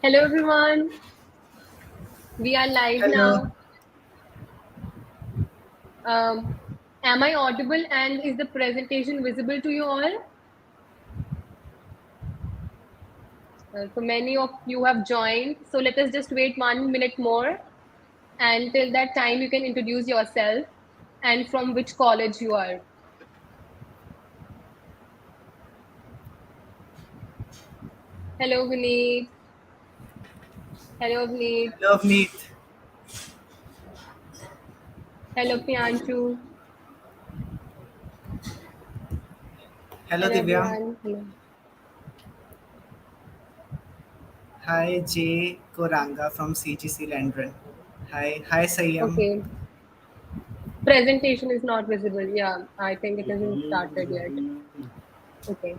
Hello everyone, we are live Hello. now. Um, am I audible and is the presentation visible to you all? So many of you have joined, so let us just wait 1 minute more and till that time you can introduce yourself and from which college you are. Hello Vineet, hello Vineet, Hello, Meet. hello Pianchu, Hello, hello Divyam. everyone. Hello. Hi, Jay Koranga from CGC London. Hi, Sayam. Okay, presentation is not visible. Yeah, I think it hasn't started yet. Okay.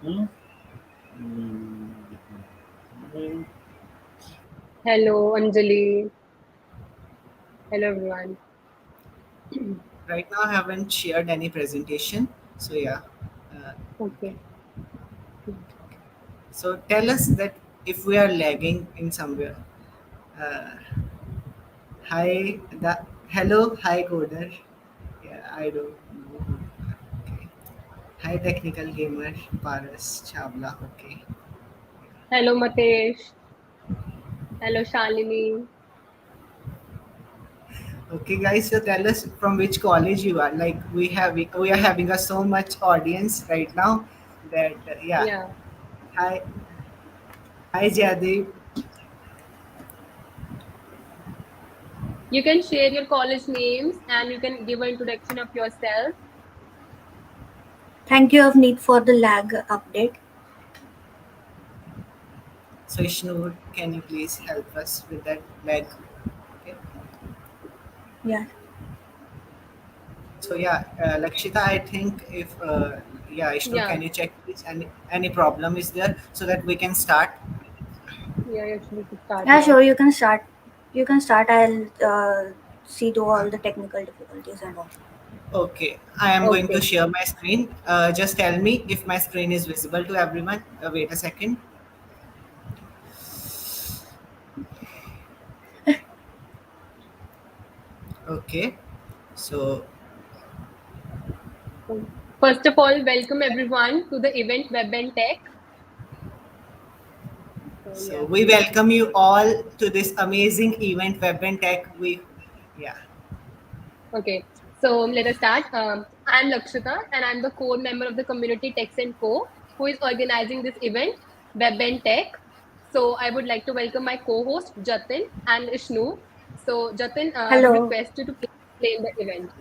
Hello Anjali, hello everyone. Right now, I haven't shared any presentation. So, yeah. Okay. Okay. So, tell us that if we are lagging in somewhere. Uh, hi, Coder. Yeah, I don't know. Okay. Hi, Technical Gamer, Paras, Chabla. Okay. Hello Matesh. Hello Shalini. Okay, guys. So tell us from which college you are. Like we are having a so much audience right now that yeah. Yeah. Hi, hi, Jadeep. You can share your college names and you can give an introduction of yourself. Thank you, Avneet, for the lag update. So Ishnur, can you please help us with that leg? Okay. Yeah, So yeah, Lakshita, I think if yeah, Ishnur, Yeah. can you check please any problem is there so that we can start? Yeah, you actually could start yeah, now. sure. You can start. You can start. I'll see to all the technical difficulties and all. Okay, I am going to Okay. share my screen. Just tell me if my screen is visible to everyone. Wait a second. Okay, so So, first of all, welcome everyone to the event Webn'Tec. So so yeah. we welcome you all to this amazing event, Webn'Tec. Yeah, Okay. So let us start. I'm Lakshita and I'm the core member of the community Tex and Co. who is organizing this event, Webn'Tec. So I would like to welcome my co-host Jatin and Ishnu. So Jatin, I would Hello. request you to please explain the event.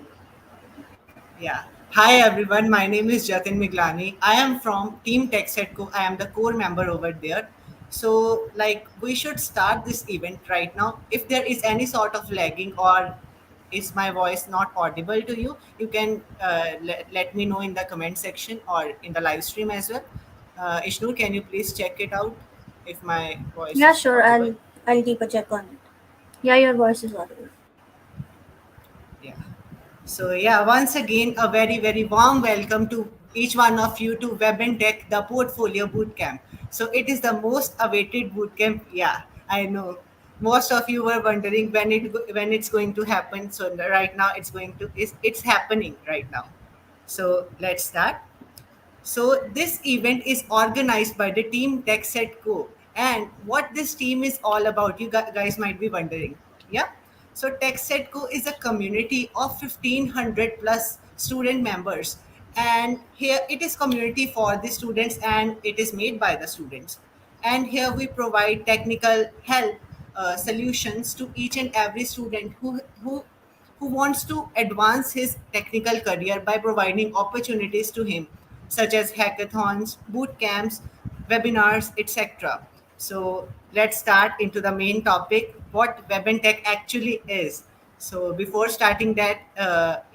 yeah. Hi everyone, my name is Jatin Miglani. I am from Team TechSetco. I am the core member over there. So, like, we should start this event right now. If there is any sort of lagging or is my voice not audible to you, you can let me know in the comment section or in the live stream as well. Ishnur, can you please check it out if my voice Yeah, is sure. audible? I'll keep a check on it. Yeah, your voice is audible. Yeah. So yeah, once again, a very warm welcome to each one of you to Web and Tech, the Portfolio Bootcamp. So it is the most awaited bootcamp. Yeah, I know. Most of you were wondering when it's going to happen. So right now it's happening right now. So let's start. So this event is organized by the team TechSet Co. And what this team is all about, you guys might be wondering. Yeah. So TechSet Co is a community of 1500 plus student members. And here it is community for the students and it is made by the students. And here we provide technical help solutions to each and every student who wants to advance his technical career by providing opportunities to him, such as hackathons, boot camps, webinars, etc. So let's start into the main topic, what Web and Tech actually is. So before starting that,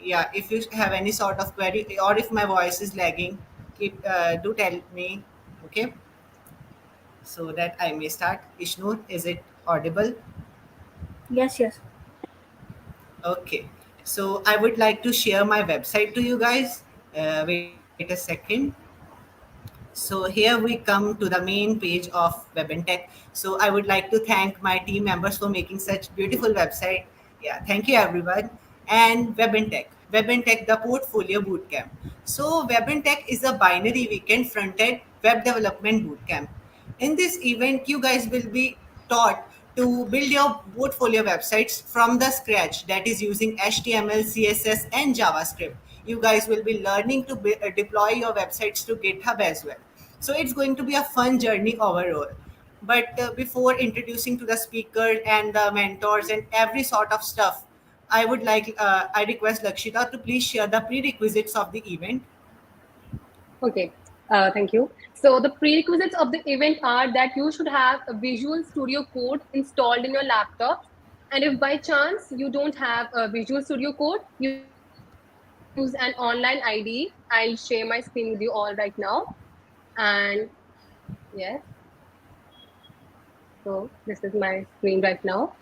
yeah, if you have any sort of query or if my voice is lagging, do tell me, okay, so that I may start. Ishnur, is it audible? Yes, yes. Okay, so I would like to share my website to you guys. Wait a second. So here we come to the main page of Webn'Tec. So I would like to thank my team members for making such beautiful website. Yeah, thank you everyone. And Webn'Tec, the portfolio bootcamp. So Webn'Tec is a binary weekend front-end web development bootcamp. In this event, you guys will be taught to build your portfolio websites from the scratch, that is using HTML, CSS, and JavaScript. You guys will be learning to deploy your websites to GitHub as well. So it's going to be a fun journey overall. But before introducing to the speaker and the mentors and every sort of stuff, I request Lakshita to please share the prerequisites of the event. Okay, thank you. So the prerequisites of the event are that you should have a Visual Studio Code installed in your laptop. And if by chance you don't have a Visual Studio Code, you can use an online ID. I'll share my screen with you all right now. And yes, so this is my screen right now.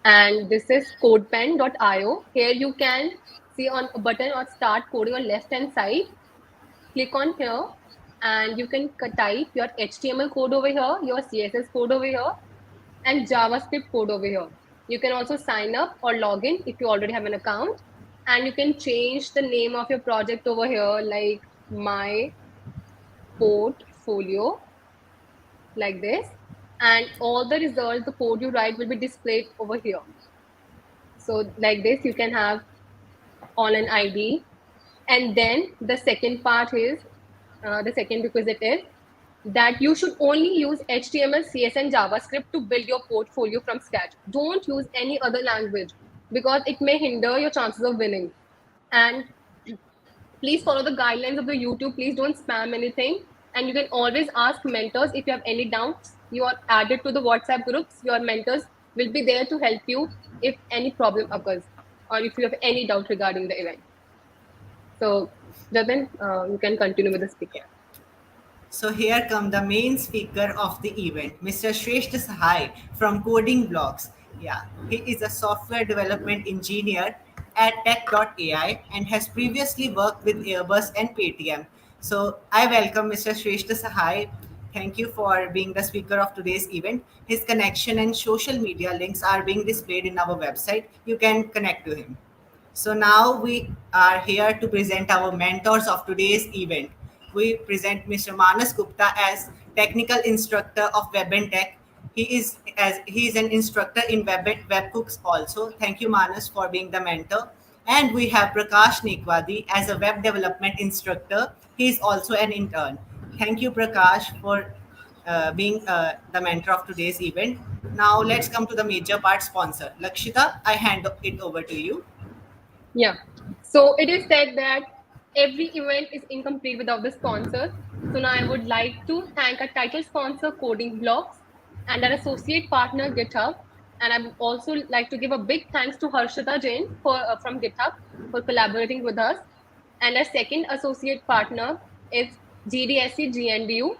And this is codepen.io. Here you can see on a button or start coding on left hand side. Click on here and you can type your HTML code over here, your CSS code over here, and JavaScript code over here. You can also sign up or log in if you already have an account, and you can change the name of your project over here, like my portfolio, like this. And all the results, the code you write will be displayed over here. So like this, you can have on an ID. And then the second part is, the second requisite is that you should only use HTML, CS, and JavaScript to build your portfolio from scratch. Don't use any other language because it may hinder your chances of winning. And please follow the guidelines of the YouTube. Please don't spam anything. And you can always ask mentors if you have any doubts. You are added to the WhatsApp groups. Your mentors will be there to help you if any problem occurs or if you have any doubt regarding the event. So, Jatin, you can continue with the speaker. Yeah. So here come the main speaker of the event, Mr. Shresht Sahai from Coding Blocks. Yeah, he is a software development engineer at tech.ai and has previously worked with Airbus and Paytm. So I welcome Mr. Shresht Sahai. Thank you for being the speaker of today's event. His connection and social media links are being displayed in our website. You can connect to him. So now we are here to present our mentors of today's event. We present Mr. Manas Gupta as technical instructor of Webn'Tec. He is an instructor in Webcooks also. Thank you, Manas, for being the mentor. And we have Prakash Nekwadi as a web development instructor. He is also an intern. Thank you, Prakash, for being the mentor of today's event. Now let's come to the major part sponsor. Lakshita, I hand it over to you. Yeah. So it is said that every event is incomplete without the sponsors. So now I would like to thank our title sponsor, Coding Blocks, and our associate partner, GitHub. And I would also like to give a big thanks to Harshita Jain from GitHub for collaborating with us. And our second associate partner is GDSC GNDU.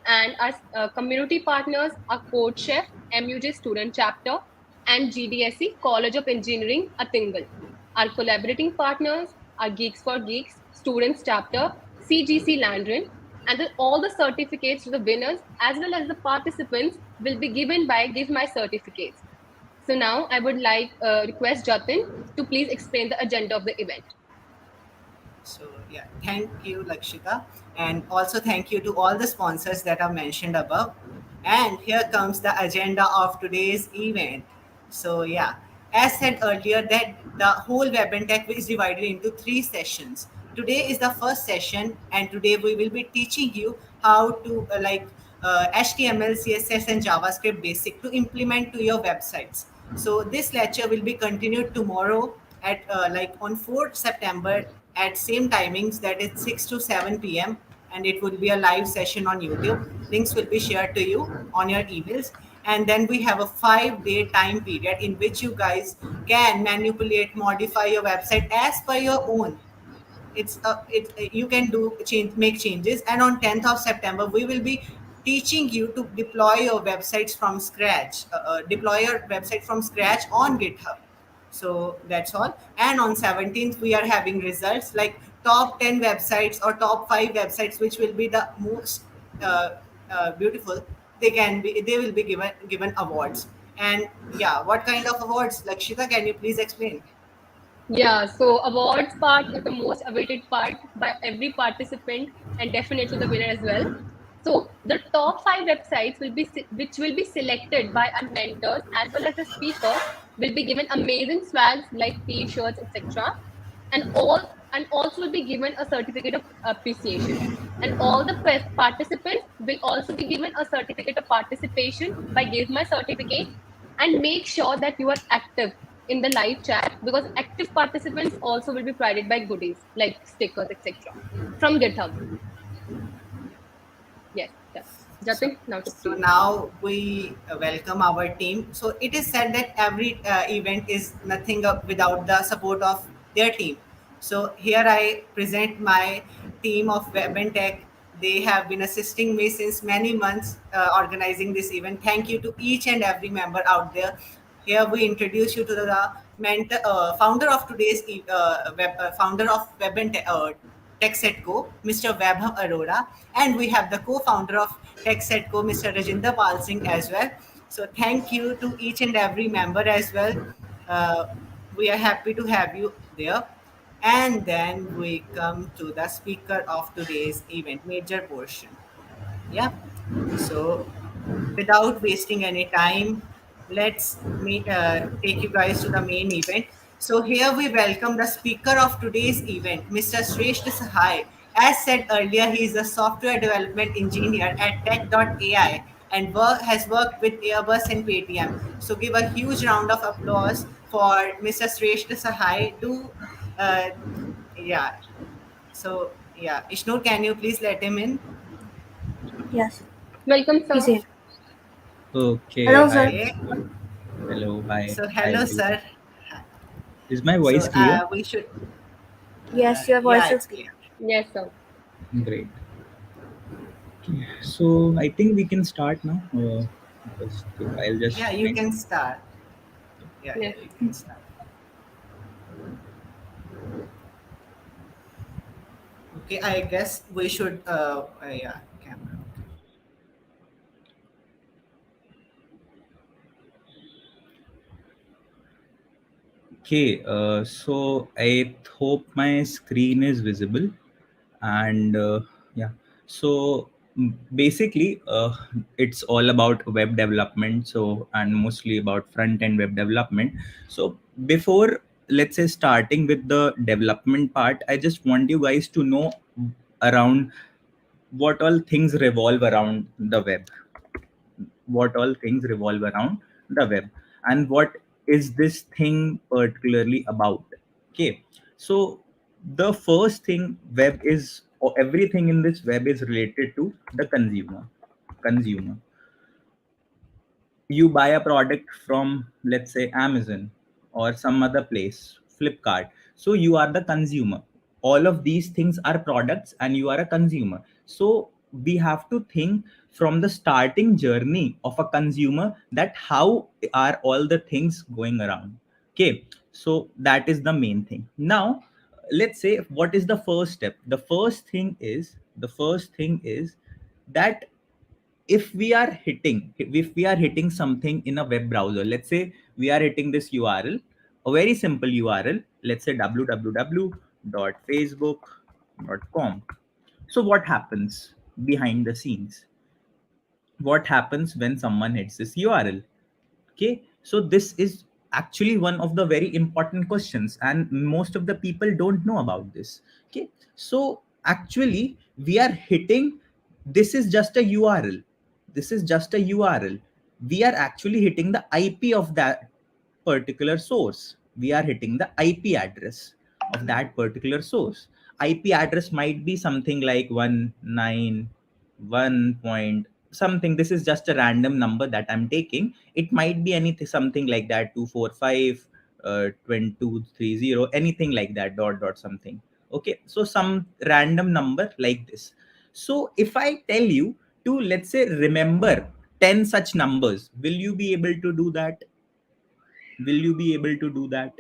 And our community partners are Code Chef, MUJ Student Chapter, and GDSC College of Engineering, Atingal. Our collaborating partners are Geeks for Geeks, Students Chapter, CGC Landrin, and then all the certificates to the winners as well as the participants will be given by Give My Certificates. So now I would like request Jatin to please explain the agenda of the event. So yeah, thank you, Lakshita, and also thank you to all the sponsors that are mentioned above. And here comes the agenda of today's event. So yeah, as said earlier, that the whole Web and Tech is divided into three sessions. Today is the first session, and today we will be teaching you how to HTML, CSS, and JavaScript basic to implement to your websites. So this lecture will be continued tomorrow at on 4th September at same timings, that is 6 to 7 p.m., and it will be a live session on YouTube. Links will be shared to you on your emails. And then we have a 5-day time period in which you guys can manipulate, modify your website as per your own. You can do change, make changes. And on 10th of September we will be teaching you to deploy your websites from scratch, deploy your website from scratch on GitHub. So that's all. And on 17th we are having results, like top 10 websites or top 5 websites which will be the most uh, beautiful, they will be given awards. And yeah, what kind of awards, Lakshita, can you please explain? Yeah, so awards part is the most awaited part by every participant and definitely the winner as well. So the top five websites which will be selected by our mentors as well as the speaker will be given amazing swags like t-shirts, etc. And also will be given a certificate of appreciation. And all the participants will also be given a certificate of participation by Give My Certificate, and make sure that you are active in the live chat because active participants also will be provided by goodies like stickers, etc. from GitHub. Yes, yeah. So, Jatin, now to so you. now we welcome our team. So it is said that every event is nothing without the support of their team. So here I present my team of Webn'Tec. They have been assisting me since many months organizing this event. Thank you to each and every member out there. Here we introduce you to the founder of today's founder of TechSetCo, Mr. Vaibhav Arora, and we have the co-founder of TechSetCo, Mr. Rajinder Pal Singh as well. So thank you to each and every member as well. Uh, we are happy to have you there. And then we come to the speaker of today's event, major portion. Yeah. So without wasting any time, take you guys to the main event. So here we welcome the speaker of today's event, Mr. Shreshth Sahai. As said earlier, he is a software development engineer at Tech.ai and has worked with Airbus and Paytm. So give a huge round of applause for Mr. Shreshth Sahai. Uh, yeah. So yeah, Ishnur, can you please let him in? Yes, Welcome, he's sir. here. Okay, Hello, sir. hi. Okay. Hello, hi. So Hi, hello, everyone. sir. Is my So voice clear? we should, Yes, your yeah, voice it's is clear. clear. Yes, sir. Great. Okay. So I think we can start now. I'll Yeah, just you make. can start. Yeah, Yes. you can start. Okay, I guess we should, yeah, camera. Okay. Okay. So I hope my screen is visible, and yeah. So basically, it's all about web development. So and mostly about front end web development. So before, let's say, starting with the development part, I just want you guys to know around what all things revolve around the web, what all things revolve around the web, and what is this thing particularly about. Okay, so the first thing, web is, or everything in this web is related to the consumer. You buy a product from, let's say, Amazon or some other place, Flipkart, so you are the consumer. All of these things are products and you are a consumer. So we have to think from the starting journey of a consumer, that how are all the things going around. Okay, so that is the main thing. Now let's say, what is the first step? The first thing is that if we are hitting something in a web browser, let's say we are hitting this URL, a very simple URL, let's say www.facebook.com. So what happens behind the scenes? What happens when someone hits this URL? Okay, so this is actually one of the very important questions, and most of the people don't know about this. Okay, so actually we are hitting, this is just a URL, we are actually hitting the IP of that particular source. We are hitting the IP address of that particular source. IP address might be something like 191 point something. This is just a random number that I'm taking. It might be anything, something like that, 245 2230, anything like that, dot dot something. Okay, so some random number like this. So if I tell you to, let's say, remember 10 such numbers, will you be able to do that? Will you be able to do that?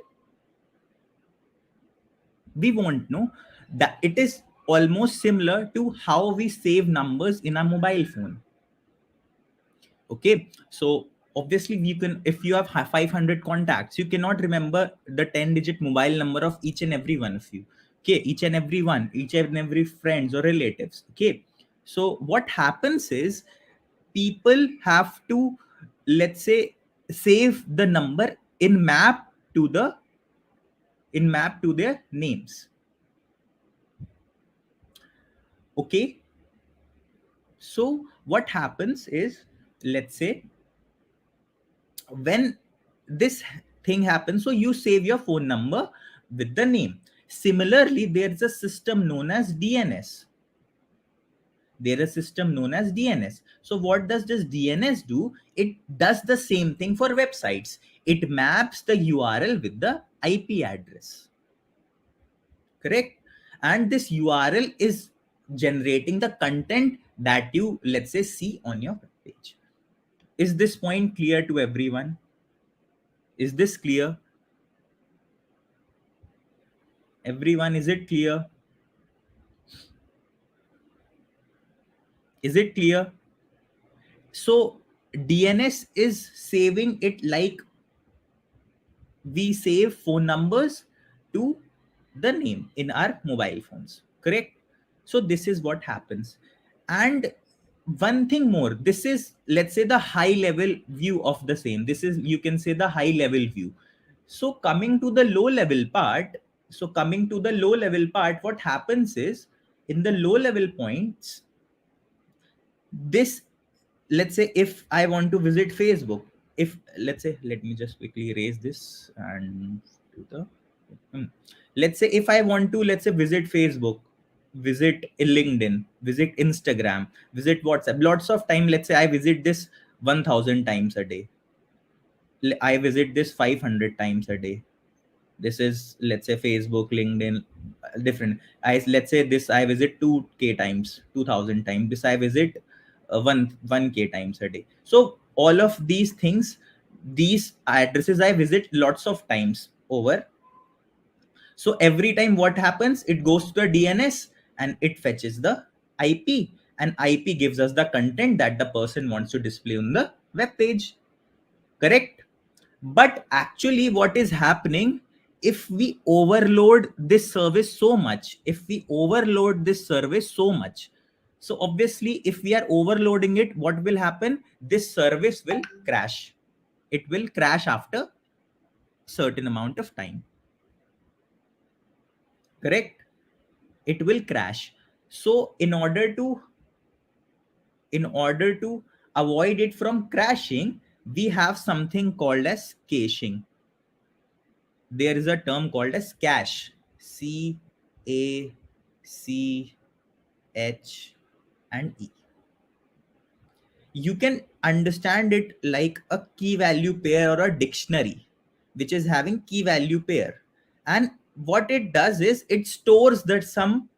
We won't know that it is almost similar to how we save numbers in a mobile phone. Okay, so obviously you can, if you have 500 contacts, you cannot remember the 10-digit mobile number of each and every one of you. Okay, each and every one, each and every friends or relatives. Okay, so what happens is people have to, let's say, save the number in map to their names. Okay, so what happens is, let's say, when this thing happens, so you save your phone number with the name. Similarly, there's a system known as DNS. So what does this DNS do? It does the same thing for websites. It maps the URL with the IP address. Correct? And this URL is generating the content that you, let's say, see on your web page. Is this point clear to everyone? Is this clear? Everyone, is it clear? Is it clear? So DNS is saving it like we save phone numbers to the name in our mobile phones, correct? So this is what happens. And one thing more, this is, let's say, the high level view of the same. This is, you can say, the high level view. So coming to the low level part, what happens is, in the low level points, this, let's say, if I want to visit Facebook, if, let's say, let me just quickly erase this and do the let's say, if I want to, let's say, visit Facebook, visit LinkedIn, visit Instagram, visit WhatsApp, lots of time, let's say I visit this 1000 times a day, I visit this 500 times a day. This is, let's say, Facebook, LinkedIn, different. I, let's say, this I visit 2k times, 2000 times. This I visit 1k times a day. So all of these things, these addresses I visit lots of times over. So every time what happens, it goes to the DNS and it fetches the IP, and IP gives us the content that the person wants to display on the web page. Correct? But actually, what is happening, if we overload this service so much, so obviously, if we are overloading it, what will happen? This service will crash. It will crash after certain amount of time. Correct? It will crash. So in order to avoid it from crashing, we have something called as caching. There is a term called as cache. CACH and E. You can understand it like a key value pair or a dictionary, which is having key value pair. And what it does is it stores that some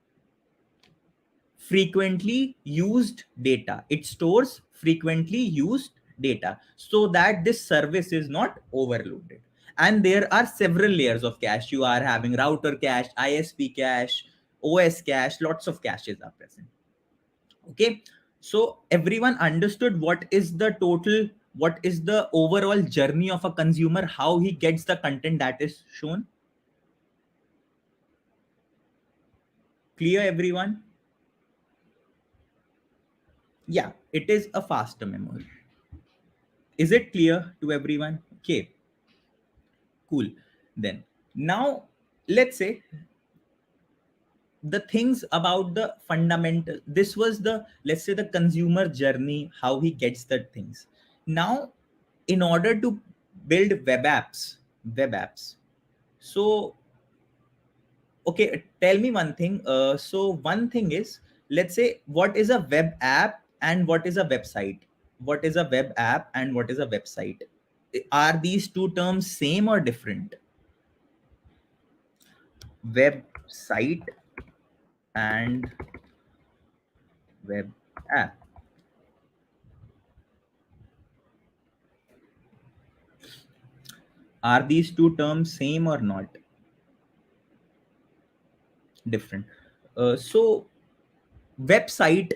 frequently used data. It stores frequently used data so that this service is not overloaded. And there are several layers of cache. You are having router cache, ISP cache, OS cache, lots of caches are present. Okay, so everyone understood what is the overall journey of a consumer, how he gets the content that is shown? Clear, everyone? Yeah, it is a faster memory. Is it clear to everyone? Okay, cool. Then now let's say the things about the fundamental. This was the, let's say, the consumer journey, how he gets the things. Now, in order to build web apps. So, okay, tell me one thing. So one thing is, let's say, what is a web app and what is a website? What is a web app and what is a website? Are these two terms same or different? Website and web app. Are these two terms same or not? different. So website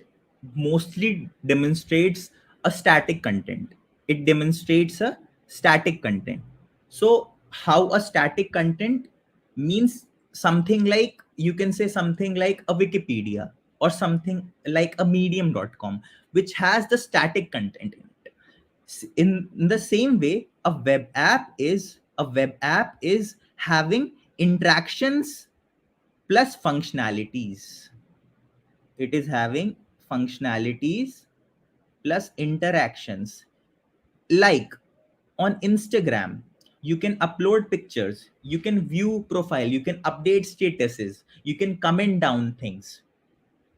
mostly demonstrates a static content. It demonstrates a static content. So how a static content means, something like, you can say something like a Wikipedia or something like a medium.com, which has the static content in it. In the same way, a web app is having interactions plus functionalities. It is having functionalities plus interactions. Like on Instagram, you can upload pictures, you can view profile, you can update statuses, you can comment down things.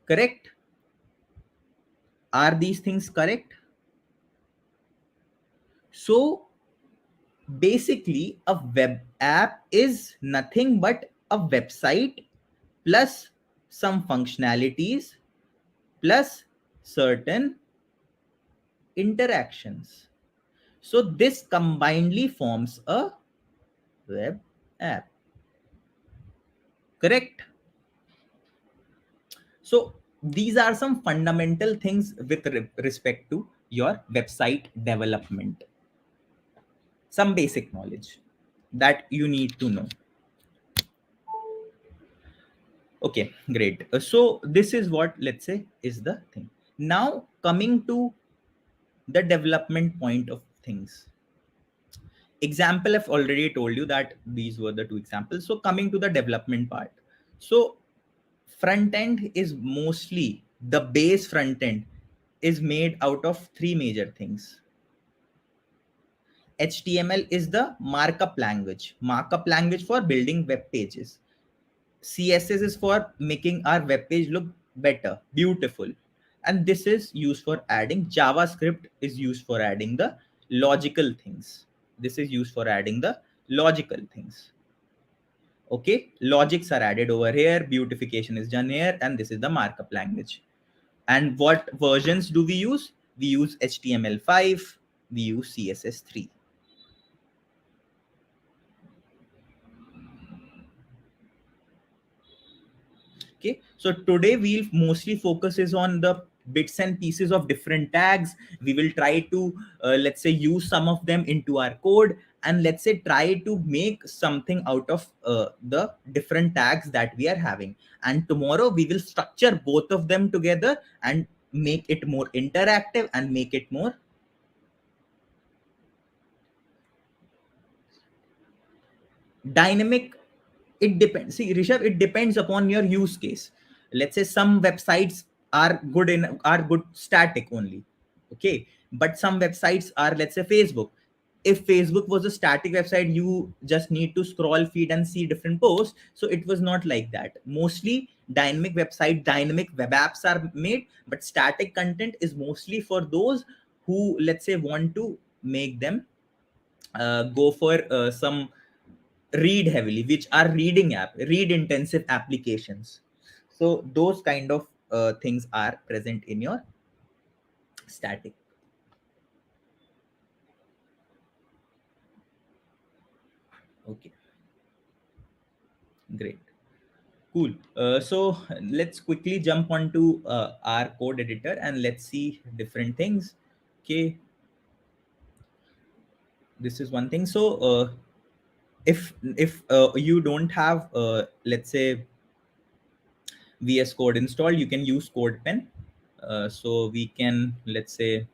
Correct? Are these things correct? So basically, a web app is nothing but a website plus some functionalities plus certain interactions. So this combinedly forms a web app. Correct? So these are some fundamental things with respect to your website development. Some basic knowledge that you need to know. Okay, great. So this is what, let's say, is the thing. Now coming to the development point of things. Example, I've already told you that these were the two examples. So coming to the development part. So front end is mostly, the base front end is made out of three major things. HTML is the markup language for building web pages. CSS is for making our web page look better, beautiful. And this is used for adding, JavaScript is used for adding the logical things. This is used for adding the logical things. Okay, logics are added over here, beautification is done here, and this is the markup language. And what versions do we use? We use HTML5, we use CSS3. Okay, so today we'll mostly focus is on the bits and pieces of different tags. We will try to let's say use some of them into our code, and let's say try to make something out of the different tags that we are having. And tomorrow we will structure both of them together and make it more interactive and make it more dynamic. It depends, see Rishabh, it depends upon your use case. Let's say some websites are good static only. Okay, but some websites are, let's say Facebook. If Facebook was a static website, you just need to scroll feed and see different posts. So it was not like that. Mostly dynamic web apps are made, but static content is mostly for those who, let's say, want to make them go for some read heavily, which are read intensive applications. So those kind of things are present in your static. Okay, great, cool. So let's quickly jump onto our code editor and let's see different things. Okay, this is one thing. So if you don't have let's say VS Code installed, you can use CodePen. So we can, let's say,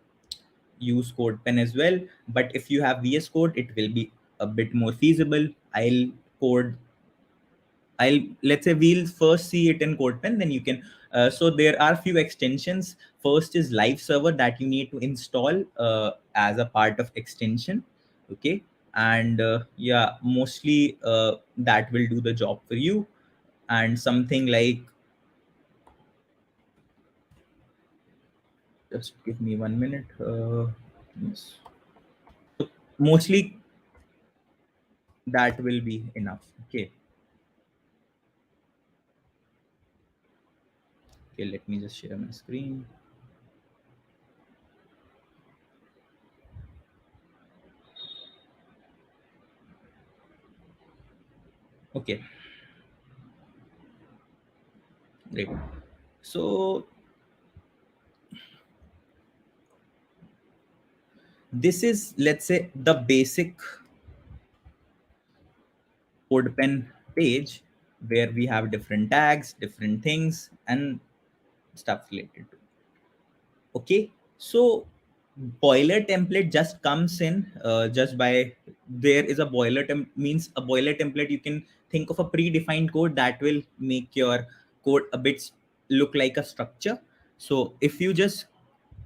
use CodePen as well. But if you have VS Code, it will be a bit more feasible. Code I'll let's say we'll first see it in CodePen, then you can. So there are few extensions. First is Live Server that you need to install as a part of extension. Okay, and yeah, mostly that will do the job for you. And something like, just give me 1 minute. Yes. Mostly that will be enough. Okay. Okay, let me just share my screen. Okay. Great. So this is, let's say, the basic CodePen page where we have different tags, different things, and stuff related to. Okay, so boiler template just comes in just by, there is a boiler means a boiler template. You can think of a predefined code that will make your code a bit look like a structure. So if you just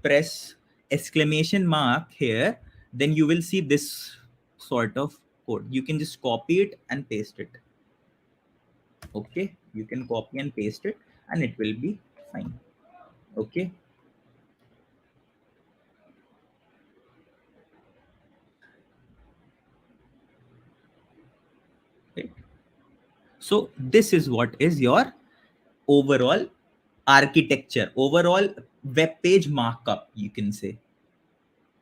press exclamation mark here, then you will see this sort of code. You can just copy it and paste it. Okay, you can copy and paste it and it will be fine. Okay, right. So this is what is your overall architecture, overall web page markup, you can say.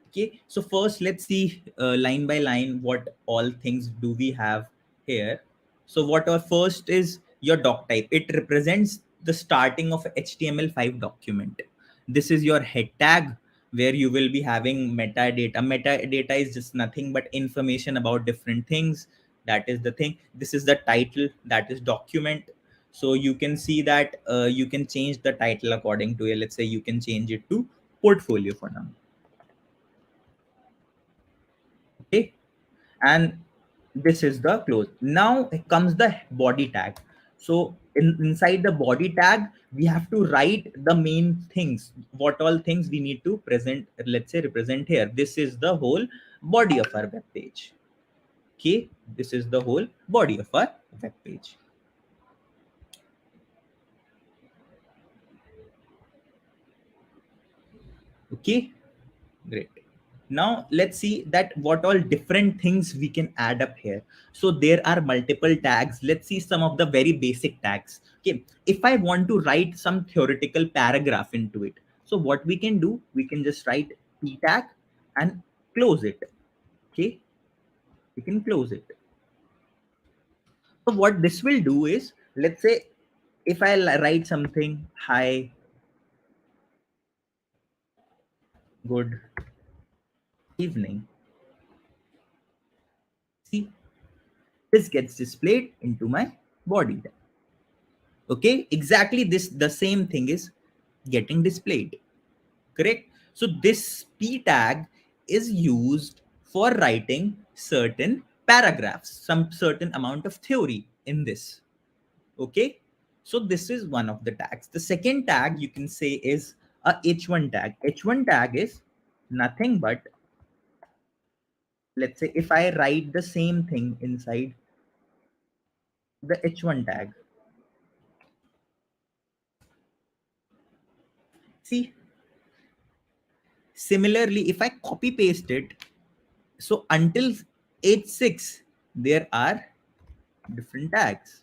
Okay, so first let's see line by line what all things do we have here. So what our first is your doc type. It represents the starting of a HTML5 document. This is your head tag where you will be having metadata. Metadata is just nothing but information about different things. That is the thing. This is the title, that is document. So you can see that you can change the title according to it. Let's say you can change it to portfolio for now. Okay, and this is the close. Now comes the body tag. So inside the body tag we have to write the main things, what all things we need to present, let's say represent here. This is the whole body of our web page. Okay, this is the whole body of our web page. Okay, great. Now let's see that what all different things we can add up here. So there are multiple tags. Let's see some of the very basic tags. Okay, if I want to write some theoretical paragraph into it, so what we can do, we can just write p tag and close it. Okay, we can close it. So what this will do is, let's say if I write something, hi, good evening, see, this gets displayed into my body tag. Okay, exactly this, the same thing is getting displayed. Correct. So this p tag is used for writing certain paragraphs, some certain amount of theory in this. Okay, so this is one of the tags. The second tag you can say is a h1 tag. H1 tag is nothing but, let's say if I write the same thing inside the h1 tag, see, similarly if I copy paste it, so until h6 there are different tags.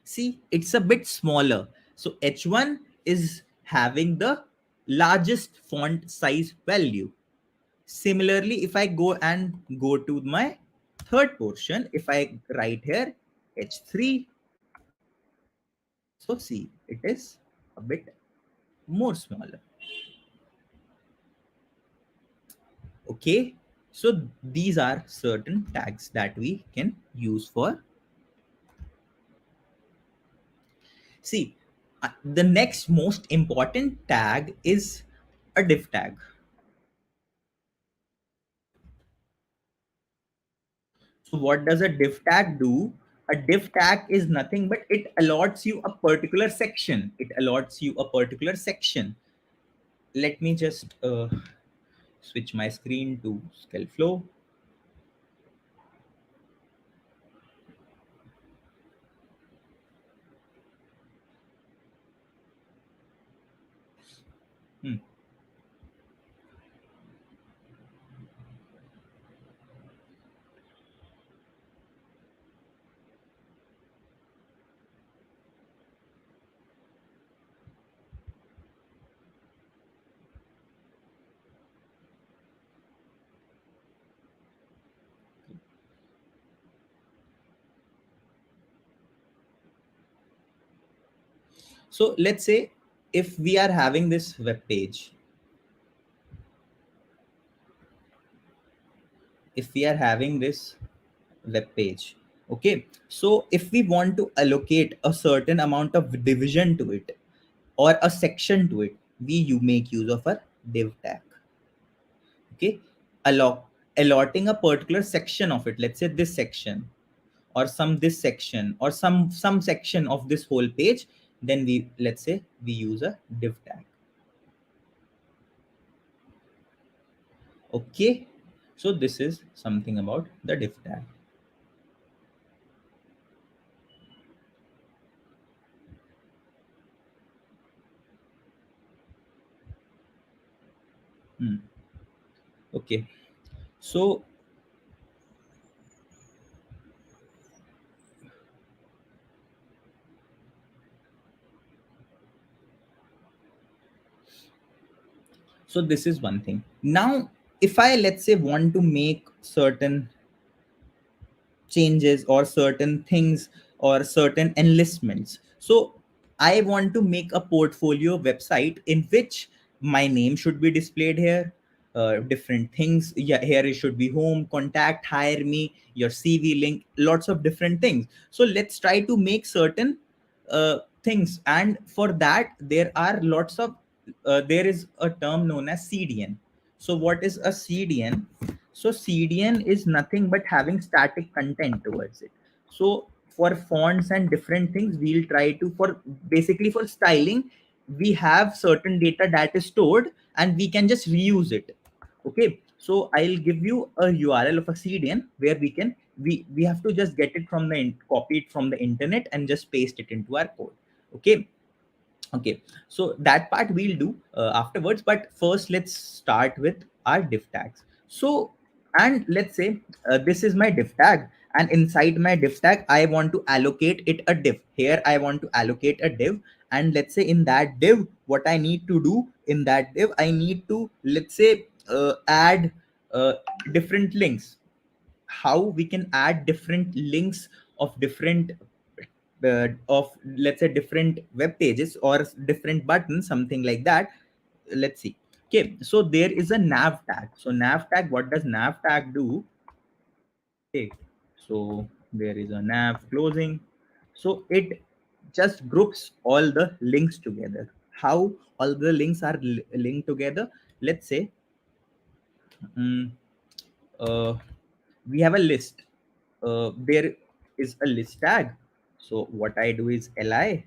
See, it's a bit smaller. So h1 is having the largest font size value. Similarly, if I go to my third portion, if I write here h3, so see, it is a bit more smaller. Okay, so these are certain tags that we can use for. See, the next most important tag is a div tag. So what does a div tag do? A div tag is nothing but it allots you a particular section. It allots you a particular section. Let me just switch my screen to Flow. Hmm. So let's say if we are having this web page, okay, so if we want to allocate a certain amount of division to it or a section to it, you make use of a div tag. Okay, allotting a particular section of it, let's say this section or this section or some section of this whole page, then let's say we use a div tag. Okay, so this is something about the div tag. Okay, so this is one thing. Now if I, let's say, want to make certain changes or certain things or certain enlistments, so I want to make a portfolio website in which my name should be displayed here, different things, yeah, here it should be home, contact, hire me, your CV link, lots of different things. So let's try to make certain things, and for that there are lots of there is a term known as CDN. So what is a CDN? So CDN is nothing but having static content towards it. So for fonts and different things, we'll try to, for basically for styling, we have certain data that is stored and we can just reuse it. Okay, so I'll give you a URL of a CDN where we have to just get it from copy it from the internet and just paste it into our code. Okay, so that part we'll do afterwards, but first let's start with our div tags. So, and let's say this is my div tag, and inside my div tag I want to allocate it a div. Here I want to allocate a div, and let's say in that div, what I need to do in that div, I need to, let's say, add different links. How we can add different links of different of, let's say, different web pages or different buttons, something like that. Let's see. Okay, so there is a nav tag. So nav tag, what does nav tag do? Okay, so there is a nav closing, so it just groups all the links together. How all the links are linked together? Let's say um, uh, we have a list. There is a list tag. So what I do is li.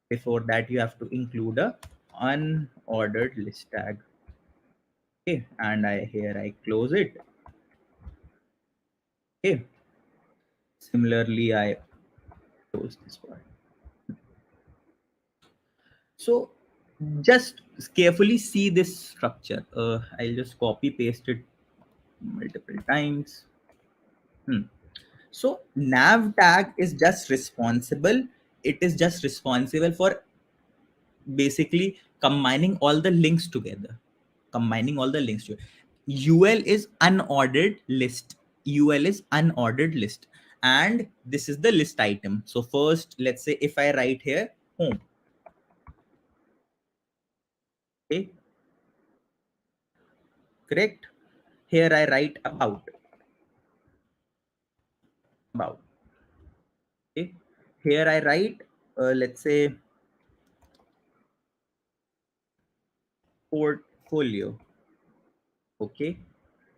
Before that, you have to include a unordered list tag. Okay, and I close it. Okay, similarly I close this part. So just carefully see this structure. I'll just copy paste it multiple times. So nav tag is just responsible. It is just responsible for basically combining all the links together. Combining all the links together. UL is unordered list. UL is unordered list. And this is the list item. So first, let's say if I write here home. Okay. Correct. Here I write about. About. Okay. Here I write, let's say, portfolio. Okay.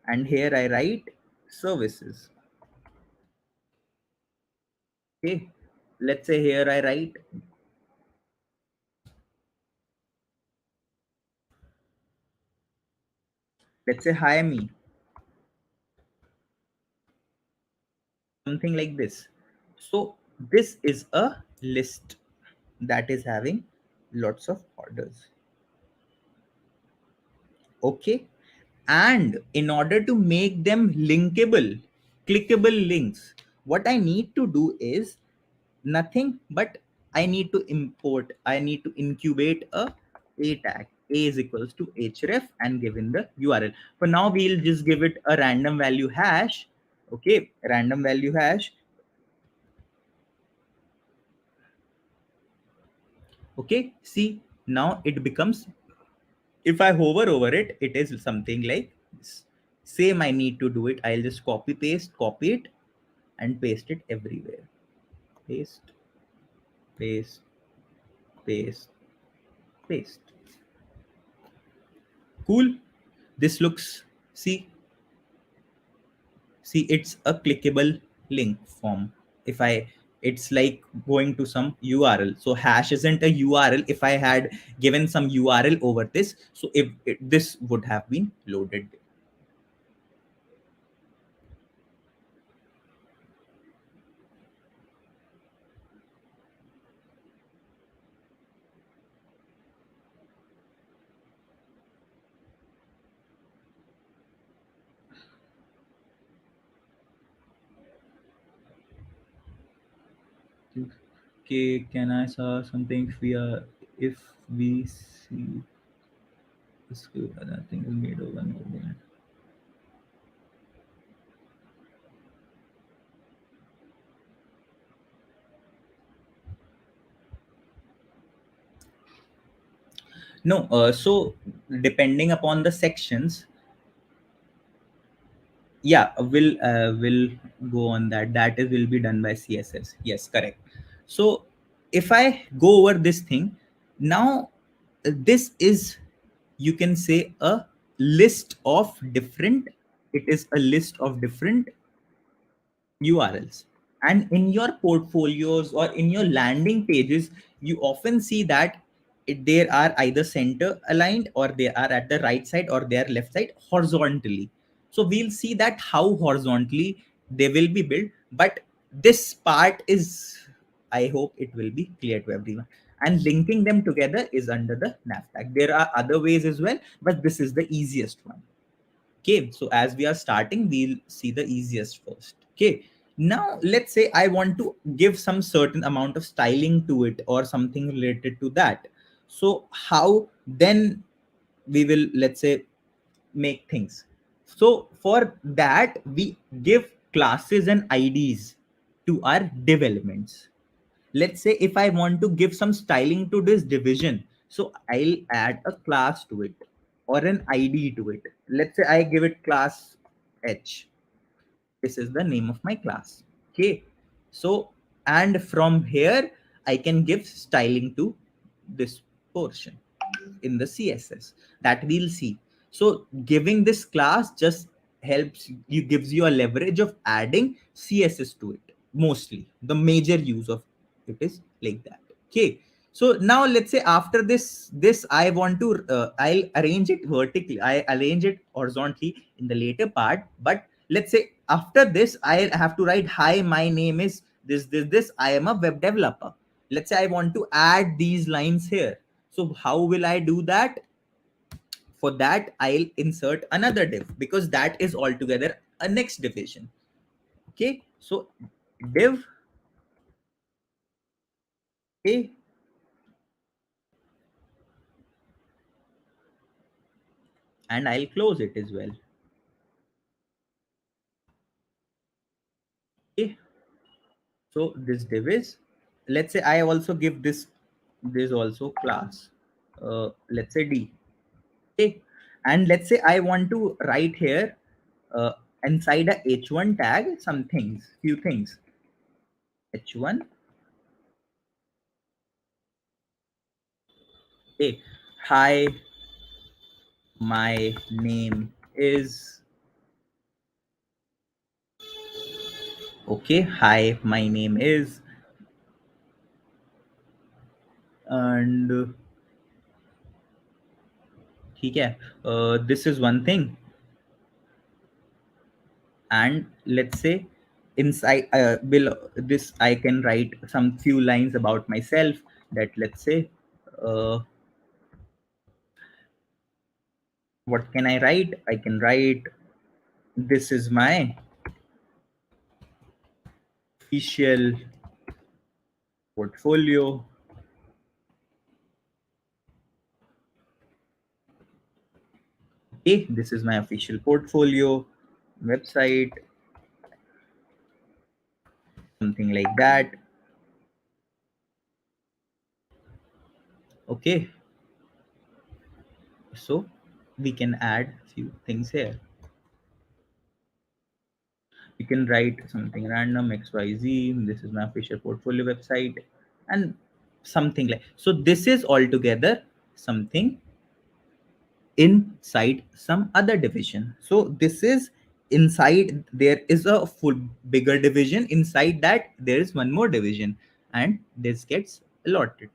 And here I write services. Okay. Let's say here I write, let's say, hire me. Something like this. So this is a list that is having lots of orders. Okay, and in order to make them linkable, clickable links, what I need to do is nothing but I need to incubate a tag. A is equals to href and given the URL. For now, we'll just give it a random value hash. Okay, random value hash. Okay, see, now it becomes, if I hover over it, it is something like this. Same, I need to do it. I'll just copy it and paste it everywhere. Paste, paste, paste, paste. Cool. This looks, see, it's a clickable link form. If I, it's like going to some URL. So hash isn't a URL. If I had given some URL over this, so if this would have been loaded. Okay, can I saw something? If we see this, nothing is made over and over again. No, so depending upon the sections, yeah, will go on that. That is will be done by CSS. Yes, correct. So if I go over this thing now, this is, you can say, a list of different. It is a list of different URLs. And in your portfolios or in your landing pages, you often see that there are either center aligned, or they are at the right side, or they are left side horizontally. So we'll see that how horizontally they will be built. But this part is, I hope it will be clear to everyone. And linking them together is under the nav tag. There are other ways as well, but this is the easiest one. Okay, so as we are starting, we'll see the easiest first. Okay, now let's say I want to give some certain amount of styling to it or something related to that. So how then we will, let's say, make things? So for that, we give classes and IDs to our div elements. Let's say if I want to give some styling to this division, so I'll add a class to it or an ID to it. Let's say I give it class H. This is the name of my class. Okay. So, and from here, I can give styling to this portion in the CSS that we'll see. So giving this class just helps you, gives you a leverage of adding CSS to it. Mostly the major use of it is like that. Okay, so now let's say after this I want to I'll arrange it vertically, I arrange it horizontally in the later part. But let's say after this I have to write, hi, my name is this, I am a web developer. Let's say I want to add these lines here. So how will I do that? For that, I'll insert another div, because that is altogether a next division. Okay, so div a, and I'll close it as well. Okay, so this div is, let's say I also give this also class, let's say D. Okay, and let's say I want to write here uh, inside a h1 tag some things, few things. H1. Okay, hi, my name is, okay, hi, my name is, and ठीक है, this is one thing. And let's say inside below this I can write some few lines about myself, that let's say uh, what can I write? I can write, this is my official portfolio. Okay, this is my official portfolio website, something like that. Okay, so we can add few things here. You can write something random XYZ. This is my official portfolio website, and something like so. This is altogether something inside some other division. So this is inside, there is a full bigger division. Inside that there is one more division, and this gets allotted.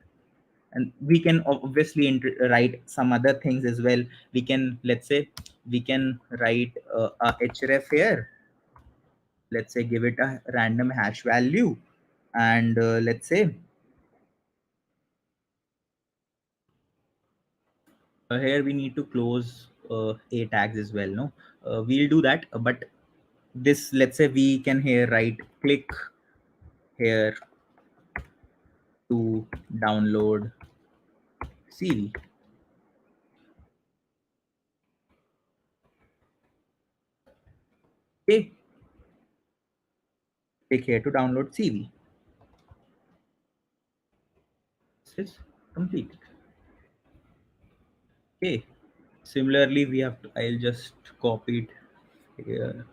And we can obviously write some other things as well. We can, let's say, we can write a href here. Let's say give it a random hash value, and let's say here we need to close a tags as well. No, we'll do that, but this, let's say we can here write click here to download cv. Okay, click here to download cv. This is completed. Okay, similarly we have to, I'll just copy it here.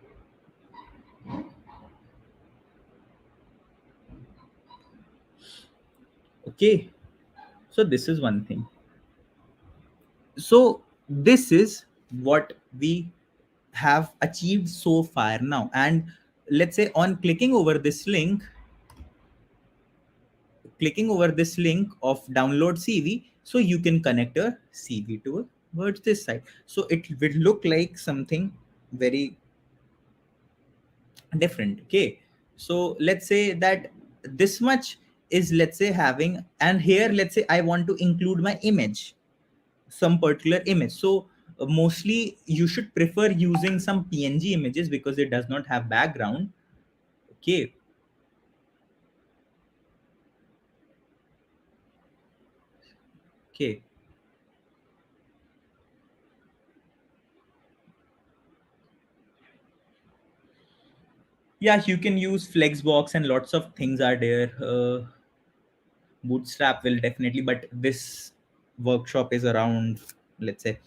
Okay, so this is one thing. So this is what we have achieved so far now. And let's say on clicking over this link of download cv, so you can connect a cv towards this side. So it will look like something very different. Okay, so let's say that this much is, let's say, having, and here let's say I want to include my image, some particular image. So mostly you should prefer using some png images because it does not have background. Okay, okay, yeah, you can use flexbox and lots of things are there. Bootstrap will definitely, but this workshop is around, let's say,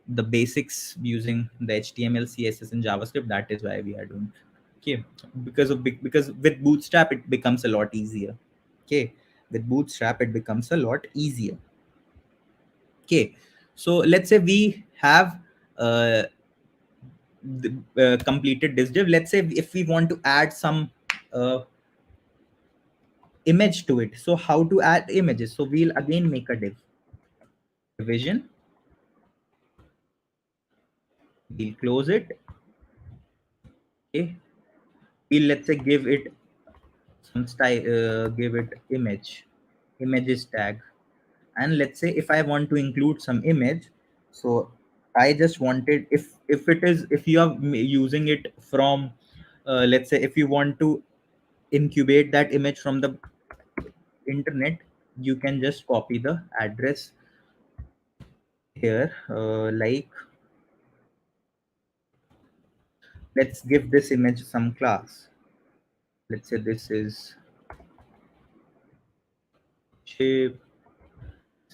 the basics using the html css and javascript. That is why we are doing. Okay, because with bootstrap it becomes a lot easier. Okay, with bootstrap it becomes a lot easier. Okay, so let's say we have uh, completed this div. Let's say if we want to add some image to it, so how to add images? So we'll again make a division. We'll close it. Okay, we'll, let's say, give it some style, give it images tag. And let's say if I want to include some image, so I just wanted, if it is, if you are using it from let's say if you want to incubate that image from the internet, you can just copy the address here, like let's give this image some class. Let's say this is shape.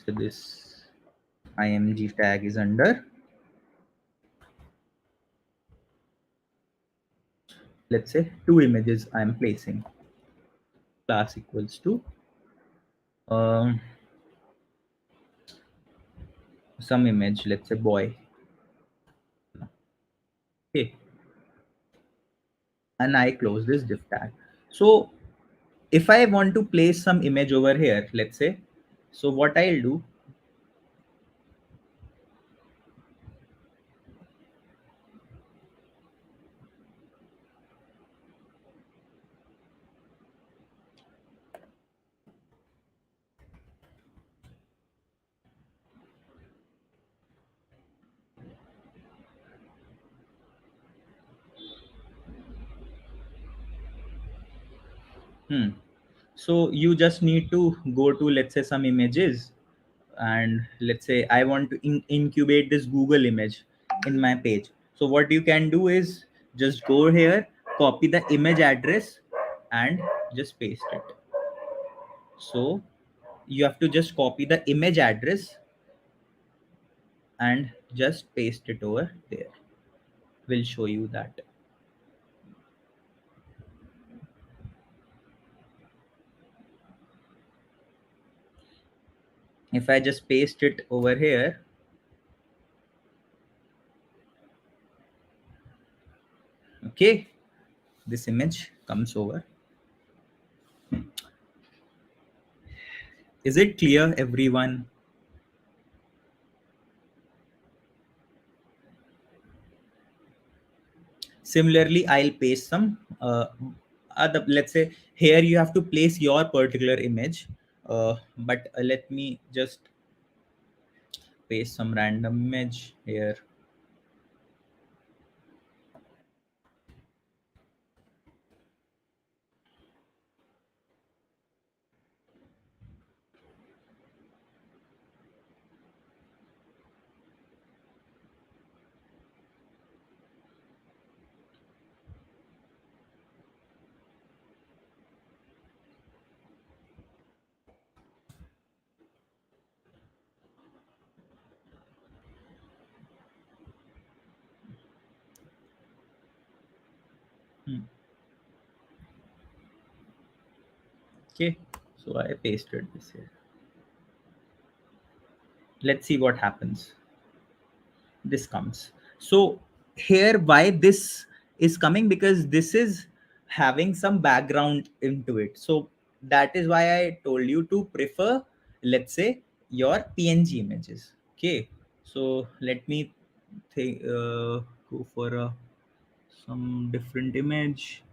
So this img tag is under, let's say, two images I'm placing. Class equals to um, some image, let's say boy. Okay, and I close this div tag. So if I want to place some image over here, let's say, so what I'll do, so you just need to go to, let's say, some images, and let's say I want to incubate this Google image in my page. So what you can do is just go here, copy the image address, and just paste it. So you have to just copy the image address and just paste it over there. We'll show you that. If I just paste it over here, okay, this image comes over. Is it clear, everyone? Similarly, I'll paste some let's say here you have to place your particular image, but let me just paste some random image here. Hmm. Okay, so I pasted this here. Let's see what happens. This comes. So here, why this is coming, because this is having some background into it. So that is why I told you to prefer, let's say, your PNG images. Okay, so let me think, go for some different image.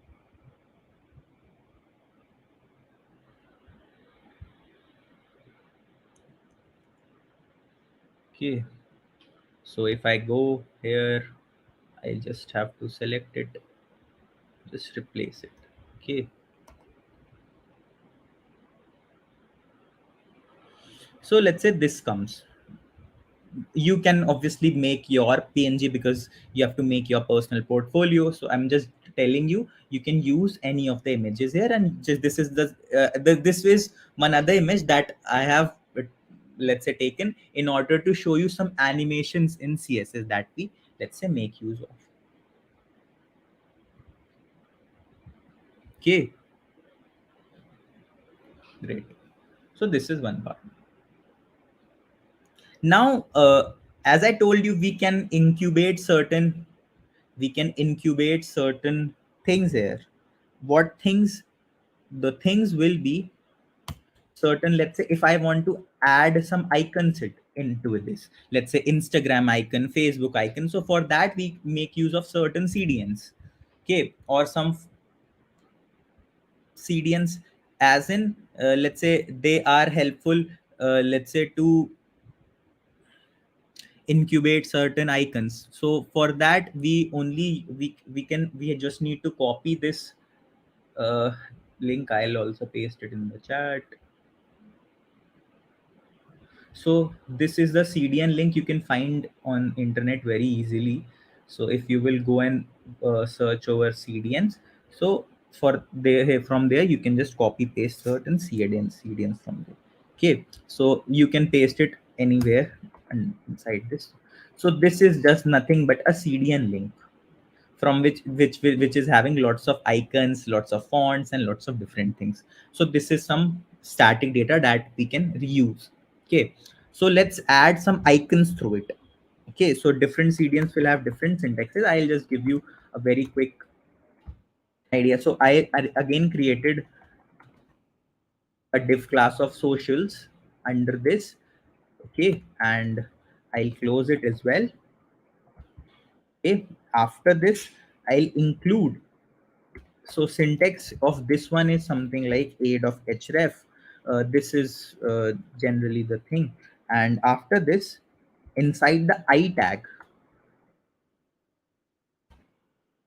Okay, so if I go here, I just have to select it, just replace it. Okay, so let's say this comes. You can obviously make your PNG because you have to make your personal portfolio. So I'm just telling you, you can use any of the images here, and just this is this is one other image that I have, let's say, taken in order to show you some animations in CSS that we, let's say, make use of. Okay, great. So this is one part. Now, as I told you, we can incubate certain things here. What things? The things will be certain. Let's say if I want to add some icons into this, let's say Instagram icon, Facebook icon, so for that we make use of certain CDNs. Okay, or some CDNs, as in, let's say they are helpful, let's say, to incubate certain icons. So for that we just need to copy this uh, link. I'll also paste it in the chat. So this is the CDN link you can find on internet very easily. So if you will go and search over CDNs, so for there, from there you can just copy paste certain CDNs from there. Okay, so you can paste it anywhere and inside this. So this is just nothing but a CDN link from which is having lots of icons, lots of fonts, and lots of different things. So this is some static data that we can reuse. Okay, so let's add some icons through it. Okay, so different CDNs will have different syntaxes. I'll just give you a very quick idea. So I again created a div class of socials under this. Okay, and I'll close it as well. Okay, after this I'll include, so syntax of this one is something like aid of href. This is generally the thing. And after this, inside the I tag,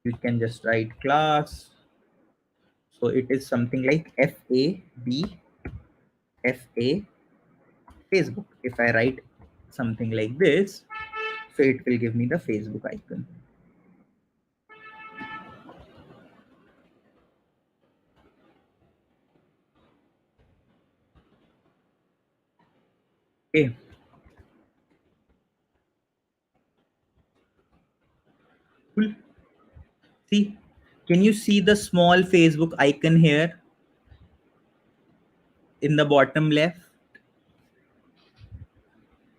you can just write class. So it is something like FA Facebook. If I write something like this, so it will give me the Facebook icon. Okay. Cool. See, can you see the small Facebook icon here in the bottom left?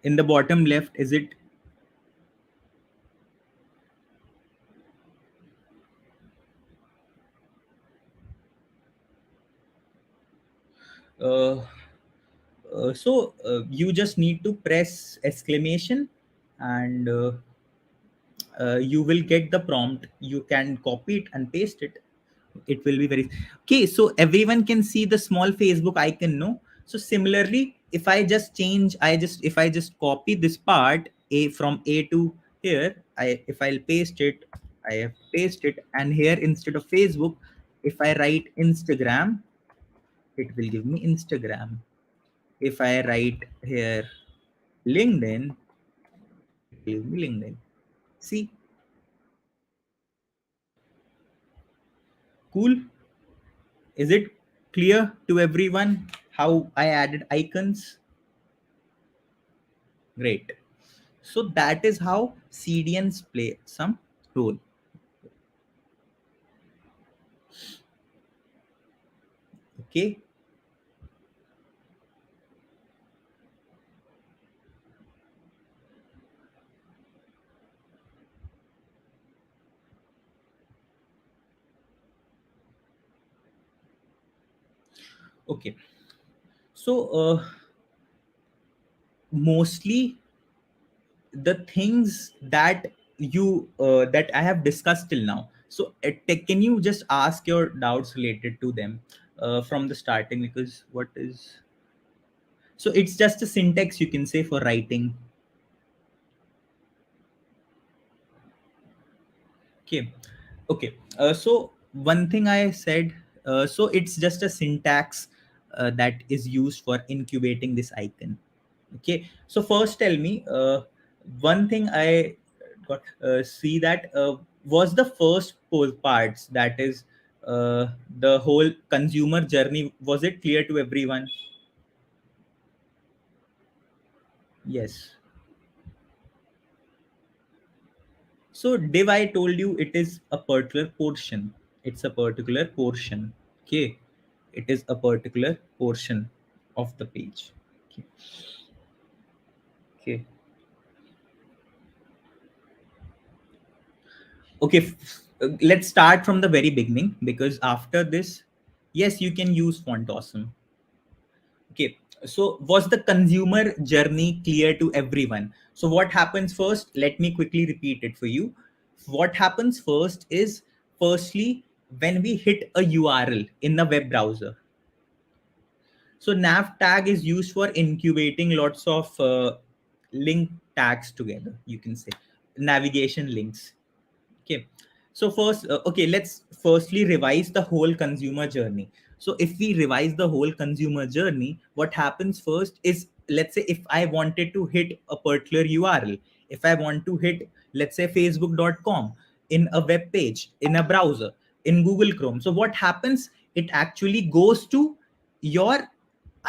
In the bottom left, is it? Uh, you just need to press exclamation, and you will get the prompt. You can copy it and paste it. It will be very okay. So everyone can see the small Facebook icon, no? So similarly, if I just change, if I just copy this part a from A to here, if I'll paste it, I have paste it, and here instead of Facebook, if I write Instagram, it will give me Instagram. If I write here LinkedIn, it will give me LinkedIn. See, cool. Is it clear to everyone how I added icons? Great. So that is how CDNs play some role. Okay. Okay. So mostly the things that that I have discussed till now. So can you just ask your doubts related to them from the starting? Because what is, so it's just a syntax, you can say, for writing. Okay. Okay. So one thing I said, so it's just a syntax that is used for incubating this icon. Okay. So first tell me, one thing I got see that was the first parts, that is the whole consumer journey. Was it clear to everyone? Yes. So div, I told you, it is a particular portion. It's a particular portion. Okay. It is a particular portion of the page. Okay. Okay. Okay. Let's start from the very beginning, because after this, yes, you can use font awesome. Okay. So was the consumer journey clear to everyone? So what happens first? Let me quickly repeat it for you. What happens first is, firstly, when we hit a URL in the web browser. So nav tag is used for incubating lots of link tags together, you can say, navigation links. Okay. So first, okay, let's firstly revise the whole consumer journey. So if we revise the whole consumer journey, what happens first is, let's say if I wanted to hit a particular URL, if I want to hit, let's say, facebook.com in a web page, in a browser, in Google Chrome. So what happens? It actually goes to your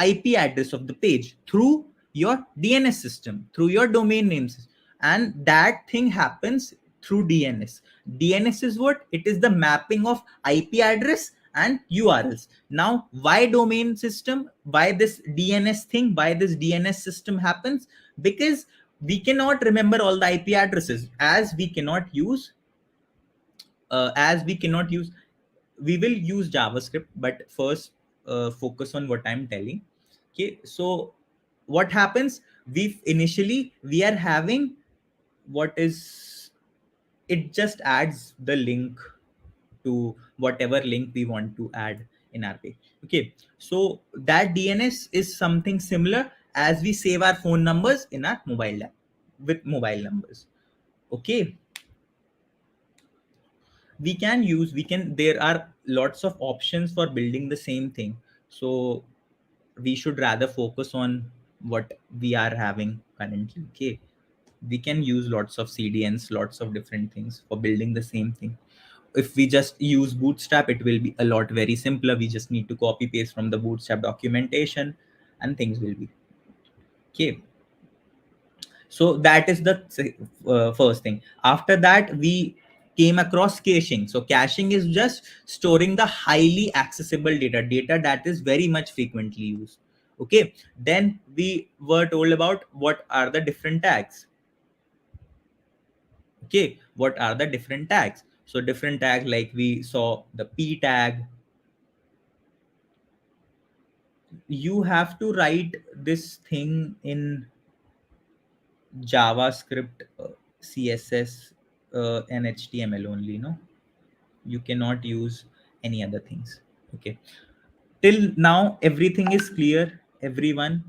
IP address of the page through your DNS system, through your domain names. And that thing happens through DNS. DNS is what? It is the mapping of IP address and URLs. Now, why domain system? Why this DNS thing? Why this DNS system happens? Because we cannot remember all the IP addresses, as we cannot use we will use JavaScript, but first focus on what I'm telling. Okay. So what happens? We are having, what is, it just adds the link to whatever link we want to add in our page. Okay. So that DNS is something similar as we save our phone numbers in our mobile app with mobile numbers. Okay. There are lots of options for building the same thing. So we should rather focus on what we are having currently. Okay. We can use lots of CDNs, lots of different things for building the same thing. If we just use Bootstrap, it will be a lot very simpler. We just need to copy paste from the Bootstrap documentation and things will be okay. So that is the first thing. After that, we came across caching. So caching is just storing the highly accessible data that is very much frequently used. Okay, then we were told about what are the different tags. Okay, what are the different tags? So different tags, like we saw the p tag. You have to write this thing in JavaScript, CSS, and HTML only. No, you cannot use any other things. Okay, till now everything is clear, everyone,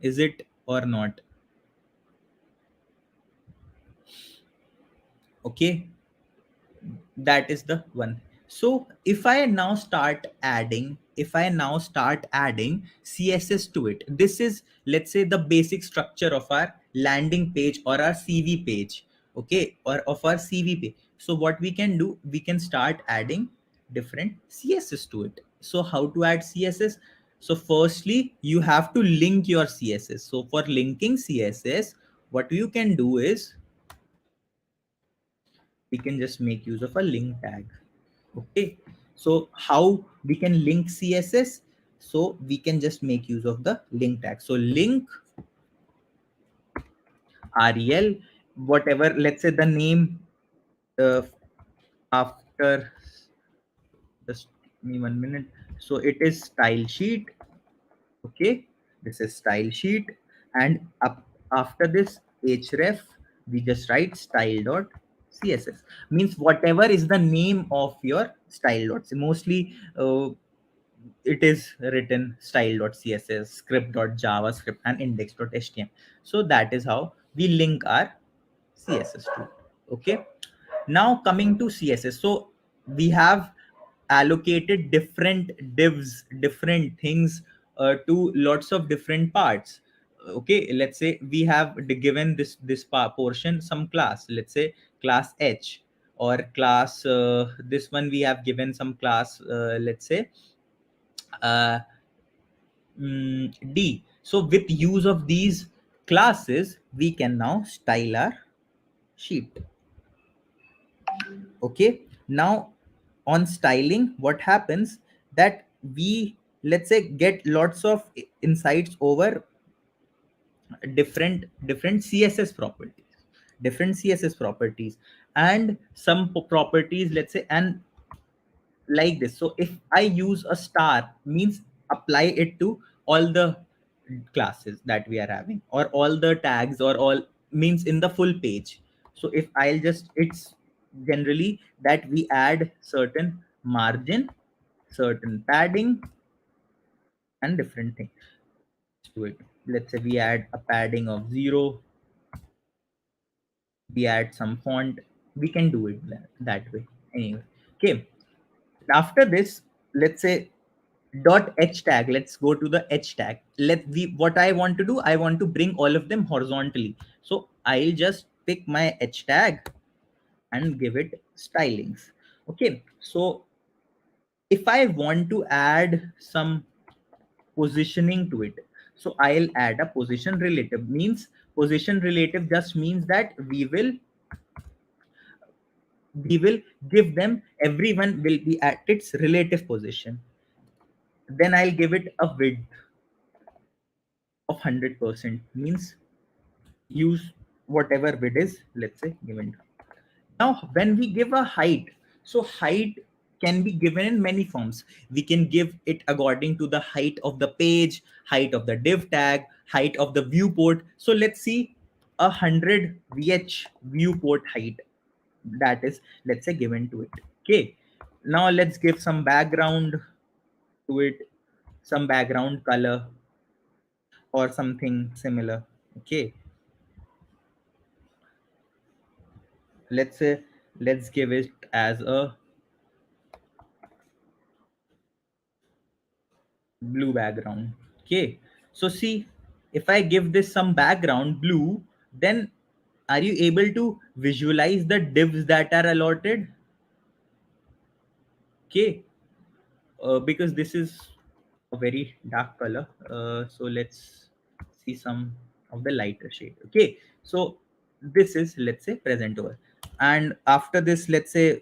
is it or not? Okay, that is the one. So if I now start adding css to it, this is, let's say, the basic structure of our landing page or our cv page. Okay, or of our cv page. So what we can do, we can start adding different css to it. So how to add css? So firstly, you have to link your css. So for linking css, what you can do is, we can just make use of a link tag. Okay, so how we can link css? So we can just make use of the link tag. So link rel, whatever, let's say the name, uh, after, just give me 1 minute. So it is style sheet. Okay, this is style sheet, and up after this href, we just write style dot css. Means whatever is the name of your style dots. Mostly it is written style.css, script.javascript, and index.html. So that is how we link our css to. Okay, now coming to css. So we have allocated different divs, different things, to lots of different parts. Okay, let's say we have given this portion some class, let's say class h, or class, this one we have given some class, let's say, uh, D. So with use of these classes, we can now style our sheet. Okay. Now on styling, what happens, that we, let's say, get lots of insights over different css properties, and some properties, let's say, and like this. So if I use a star, means apply it to all the classes that we are having, or all the tags, or all, means in the full page. So if I'll just, it's generally that we add certain margin, certain padding, and different things to it. Let's say we add a padding of 0, we add some font, we can do it that way anyway. Okay, after this, let's say dot h tag, let's go to the h tag. Let we What I want to do, I want to bring all of them horizontally. So I'll just pick my h tag and give it stylings. Okay, so if I want to add some positioning to it, so I'll add a position relative. Means position relative just means that we will give them, everyone will be at its relative position. Then I'll give it a width of 100%. Means use whatever width is, let's say, given. Now when we give a height, so height can be given in many forms. We can give it according to the height of the page, height of the div tag, height of the viewport. So let's see, 100 vh viewport height, that is, let's say, given to it. Okay, now let's give some background to it, some background color or something similar. Okay, let's say, let's give it as a blue background. Okay, so see, if I give this some background blue, then are you able to visualize the divs that are allotted? Okay, because this is a very dark color, so let's see some of the lighter shade. Okay, so this is, let's say, present over. And after this, let's say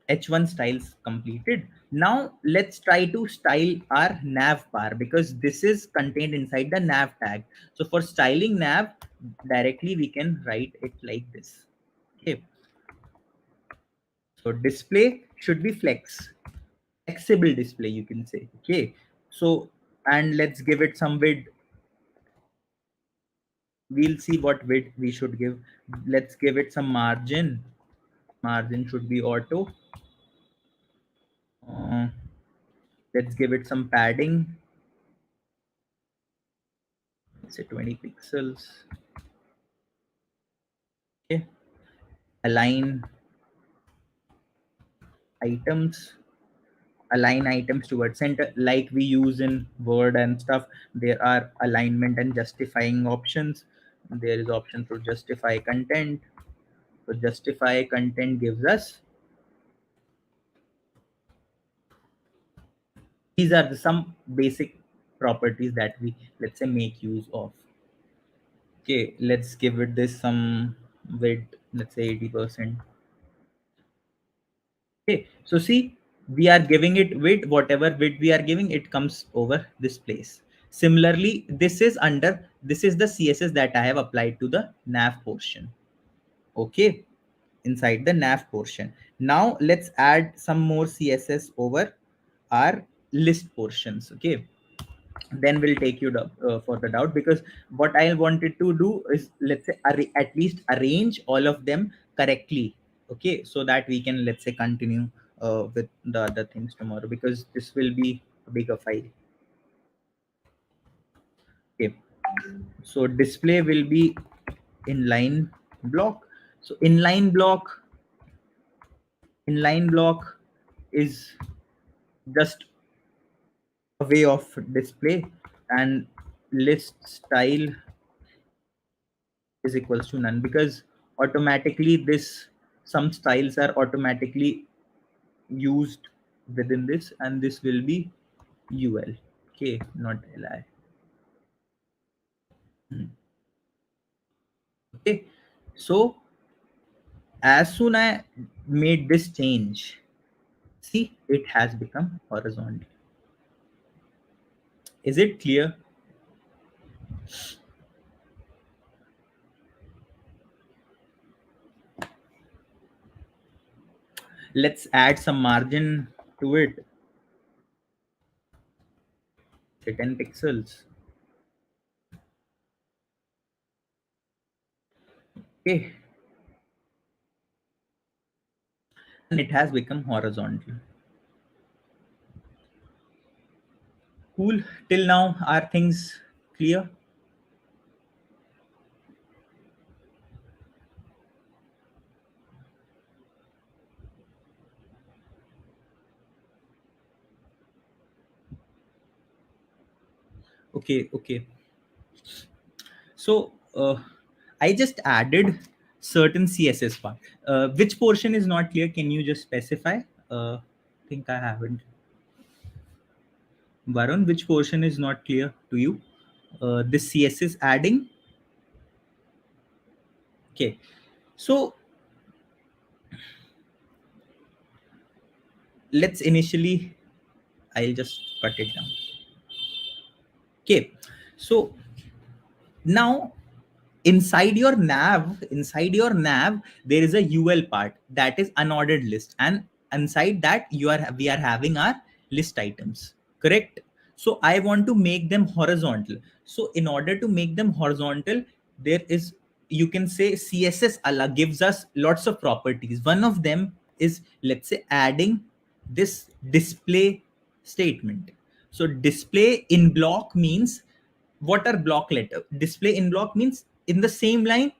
H1 styles completed. Now let's try to style our nav bar, because this is contained inside the nav tag. So for styling nav directly, we can write it like this. Okay, so display should be flexible display, you can say. Okay, so, and let's give it some width. We'll see what width we should give. Let's give it some margin should be auto. uh, let's give it some padding, let's say 20 pixels. Okay, align items, align items towards center, like we use in Word and stuff. There are alignment and justifying options. There is option to justify content. So justify content gives us, these are some basic properties that we, let's say, make use of. Okay, let's give it this some width, let's say 80%. Okay, so see, we are giving it width, whatever width we are giving, it comes over this place. Similarly, this is the CSS that I have applied to the nav portion. Okay, inside the nav portion. Now let's add some more CSS over our list portions. Okay, then we'll take you further out, because what I wanted to do is, let's say, at least arrange all of them correctly. Okay, so that we can, let's say, continue with the other things tomorrow, because this will be a bigger file. Okay, so display will be inline block. So inline block is just a way of display, and list style is equals to none, because automatically this, some styles are automatically used within this, and this will be ul. Okay, not li. Okay, so as soon I made this change, see, it has become horizontal. Is it clear? Let's add some margin to it, say 10 pixels. Okay, and it has become horizontal. Cool. Till now, are things clear? Okay, okay. So I just added certain CSS part. Which portion is not clear? Can you just specify? Think I haven't. Varun, which portion is not clear to you? This CSS adding. Okay. So let's initially, I'll just cut it down. Okay. So now inside your nav there is a ul part, that is unordered list, and inside that we are having our list items, correct? So I want to make them horizontal. So in order to make them horizontal, there is, you can say, css Allah gives us lots of properties. One of them is, let's say, adding this display statement. So display in block means, what are block letter? Display in block means in the same line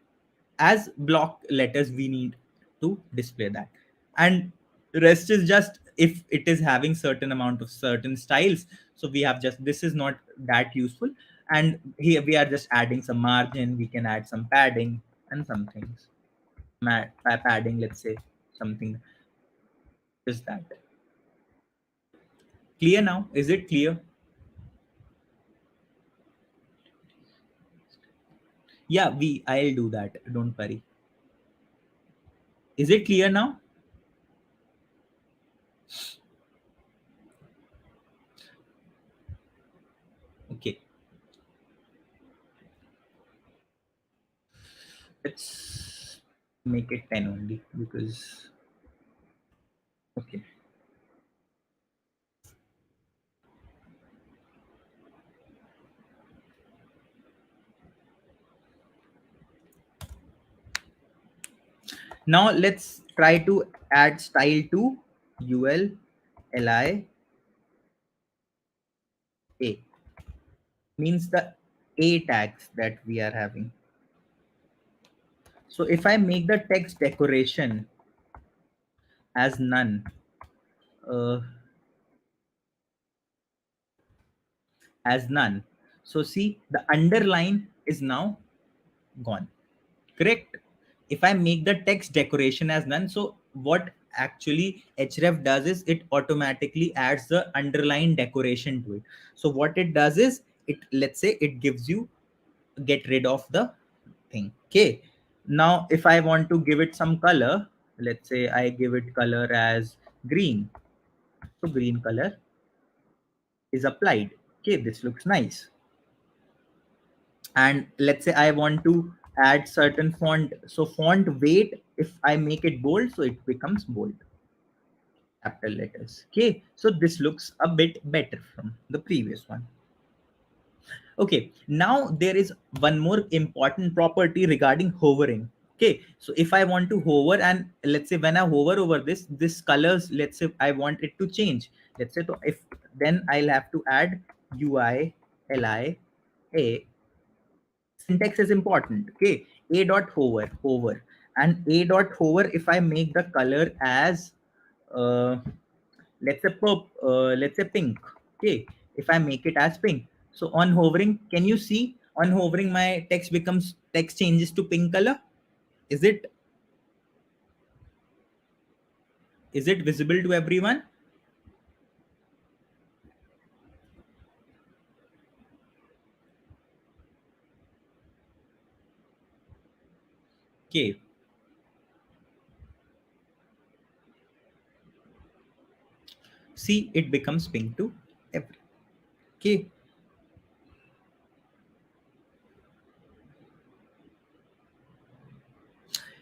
as block letters we need to display that, and rest is just if it is having certain amount of certain styles. So we have just, this is not that useful, and here we are just adding some margin. We can add some padding and some things. Padding, let's say something, is that clear now? Is it clear? Yeah, I'll do that. Don't worry. Is it clear now? Okay. Let's make it 10 only because okay. Now let's try to add style to ul li a, means the a tags that we are having. So if I make the text decoration as none, uh, as none, so see the underline is now gone, correct? If I make the text decoration as none, so what actually href does is it automatically adds the underline decoration to it. So what it does is it, let's say it gives you, get rid of the thing. Okay, now if I want to give it some color, let's say I give it color as green, so green color is applied. Okay, this looks nice. And let's say I want to add certain font, so font weight, if I make it bold, so it becomes bold, capital letters. Okay, so this looks a bit better from the previous one. Okay, now there is one more important property regarding hovering. Okay, so if I want to hover, and let's say when I hover over this colors, let's say I want it to change, let's say, so if, then I'll have to add ui li a. Syntax is important. Okay, a dot hover, and a dot hover, if I make the color as uh, let's say pink. Okay, if I make it as pink, so on hovering, can you see, on hovering my text changes to pink color? Is it is it visible to everyone? Okay, see, it becomes pink to every. Okay,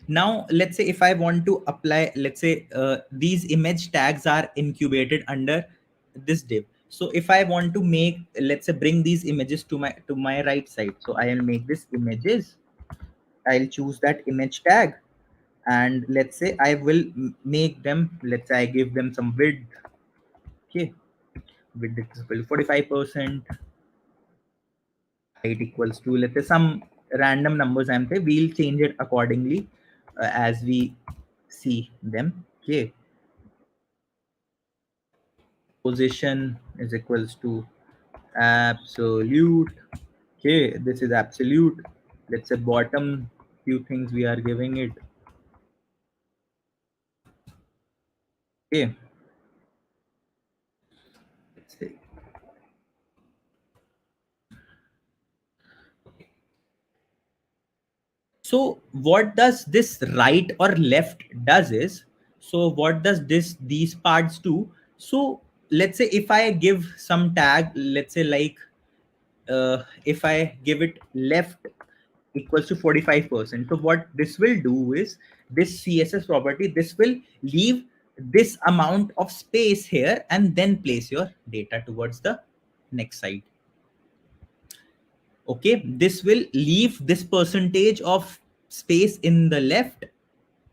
now let's say if I want to apply, let's say these image tags are incubated under this div. So if I want to make, let's say, bring these images to my right side, so I'll make this images, I'll choose that image tag, and let's say I will make them, let's say I give them some width. Okay, width is equal to 45%, height equals to, let's say, some random numbers, I'm saying we'll change it accordingly as we see them. Okay, position is equals to absolute. Okay, this is absolute. Let's say bottom few things we are giving it. Okay, let's say. So what does this right or left does is, so what does these parts do? So let's say if I give some tag, let's say like if I give it left equals to 45%, so what this will do is, this css property, this will leave this amount of space here and then place your data towards the next side. Okay, this will leave this percentage of space in the left,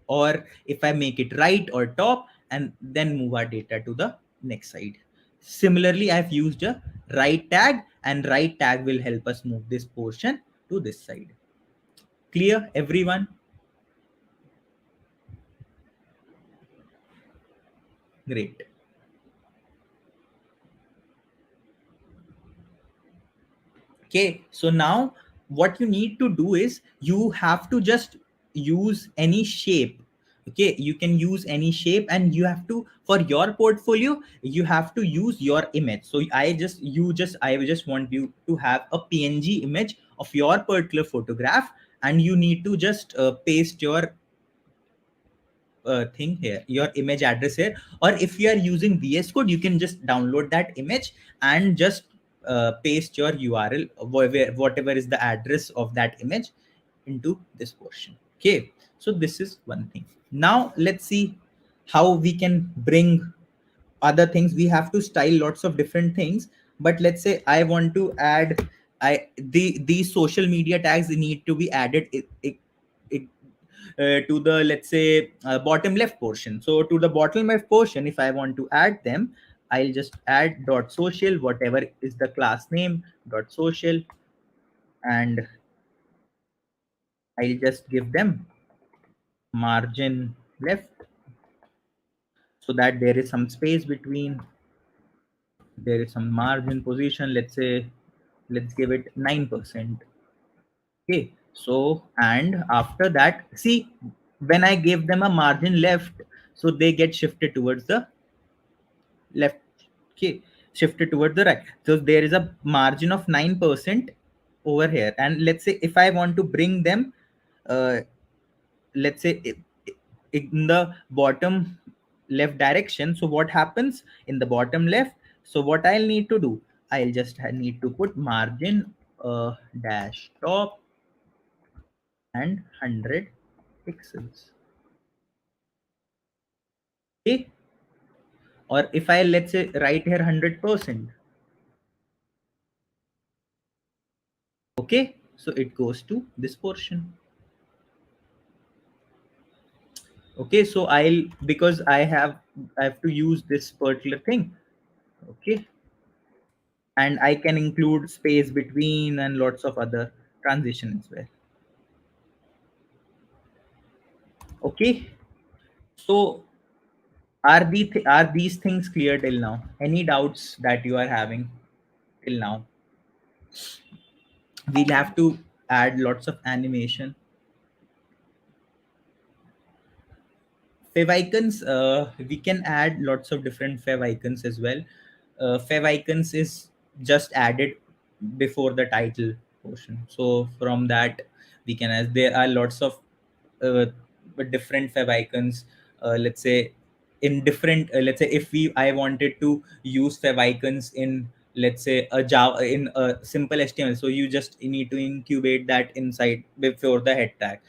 or if I make it right or top, and then move our data to the next side. Similarly, I've used a right tag, and right tag will help us move this portion to this side. Clear, everyone? Great. Okay, so now what you need to do is you have to just use any shape. Okay, you can use any shape, and you have to, for your portfolio, you have to use your image. So I just want you to have a png image of your particular photograph, and you need to just paste your thing here, your image address here. Or if you are using VS Code, you can just download that image and just paste your URL, whatever is the address of that image, into this portion. Okay, so this is one thing. Now let's see how we can bring other things. We have to style lots of different things, but let's say I want to add, these social media tags need to be added to the, let's say, bottom left portion. So to the bottom left portion, if I want to add them, I'll just add dot social, whatever is the class name, dot social, and I'll just give them margin left, so that there is some space between, there is some margin position. Let's say, let's give it 9%. Okay, so and after that, see, when I gave them a margin left, so they get shifted towards the left. Okay, shifted towards the right, so there is a margin of 9% over here. And let's say if I want to bring them, uh, let's say in the bottom left direction, so what happens in the bottom left? So what I'll need to do, I'll just need to put margin dash top and 100 pixels. Okay, or if I, let's say, write here 100%. Okay, so it goes to this portion. Okay, so I'll, because I have to use this particular thing. Okay, and I can include space between and lots of other transition as well. Okay, so are these things clear till now? Any doubts that you are having till now? We'll have to add lots of animation. Favicons, we can add lots of different favicons as well. Favicons is just added before the title portion, so from that we can, as there are lots of uh, different favicons. Let's say in different, let's say if we I wanted to use favicons in, let's say, a Java, in a simple HTML, so you just need to incubate that inside before the head tag.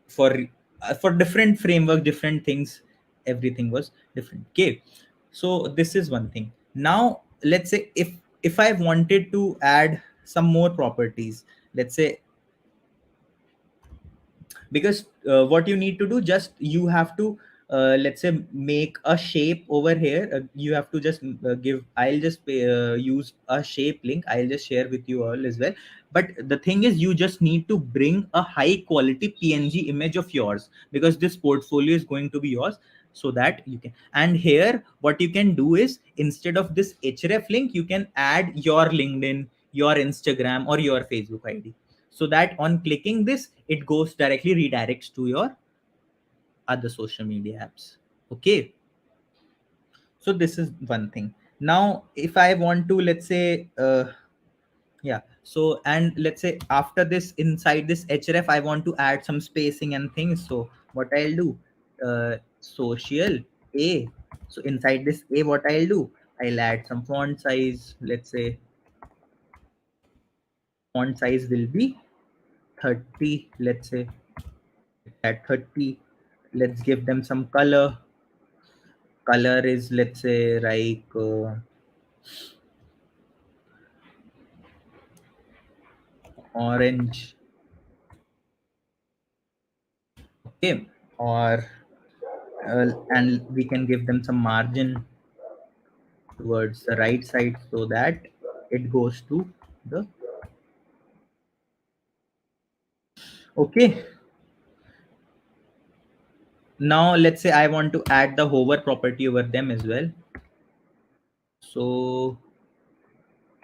For different framework, different things, everything was different. Okay, so this is one thing. Now let's say if I wanted to add some more properties, let's say, because what you need to do, just you have to let's say make a shape over here. You have to just give, I'll just use a shape link, I'll just share with you all as well. But the thing is, you just need to bring a high quality PNG image of yours, because this portfolio is going to be yours, so that you can. And here what you can do is, instead of this href link, you can add your LinkedIn, your Instagram, or your Facebook ID, so that on clicking this, it goes directly, redirects to your other social media apps. Okay, so this is one thing. Now if I want to, let's say, yeah, so, and let's say after this, inside this href, I want to add some spacing and things. So what I'll do, social a, so inside this a, what I'll do, I'll add some font size. Let's say font size will be 30, let's say, at 30. Let's give them some color. Color is, let's say, like orange. Okay, or and we can give them some margin towards the right side, so that it goes to the. Okay, now let's say I want to add the hover property over them as well. So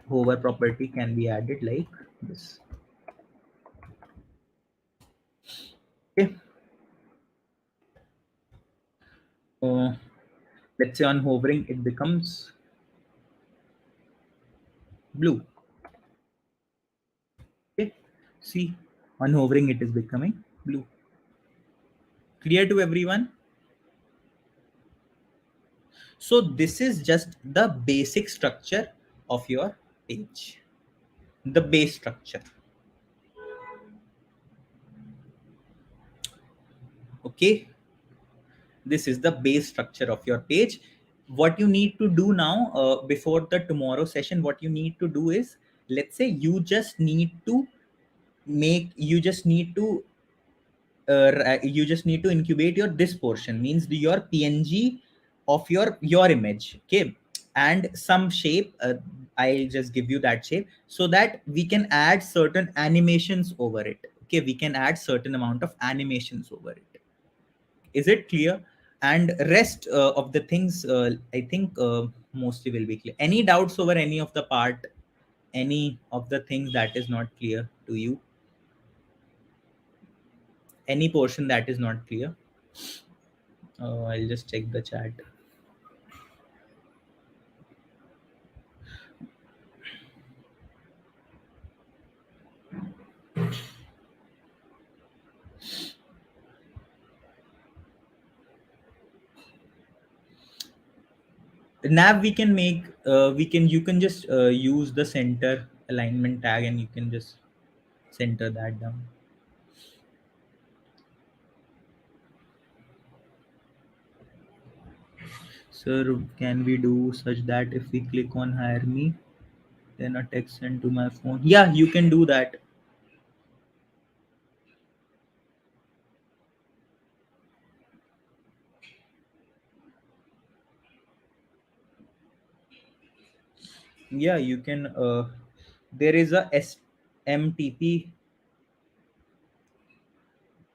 hover property can be added like this. Okay, so let's say on hovering, it becomes blue. Okay, See, on hovering it is becoming blue. Clear to everyone? So this is just the basic structure of your page. The base structure. Okay. This is the base structure of your page. What you need to do now, before the tomorrow session, what you need to do is, let's say you just need to incubate your this portion, means your png of your image, okay, and some shape. I'll just give you that shape so that we can add certain animations over it. Okay, we can add certain amount of animations over it. Is it clear? And rest of the things, I think mostly will be clear. Any doubts over any of the part, any of the things that is not clear to you, any portion that is not clear? I'll just check the chat. Nav we can make, you can just use the center alignment tag and you can just center that down. Sir, can we do such that if we click on hire me, then a text sent to my phone? Yeah, you can do that. Yeah, you can. There is a SMTP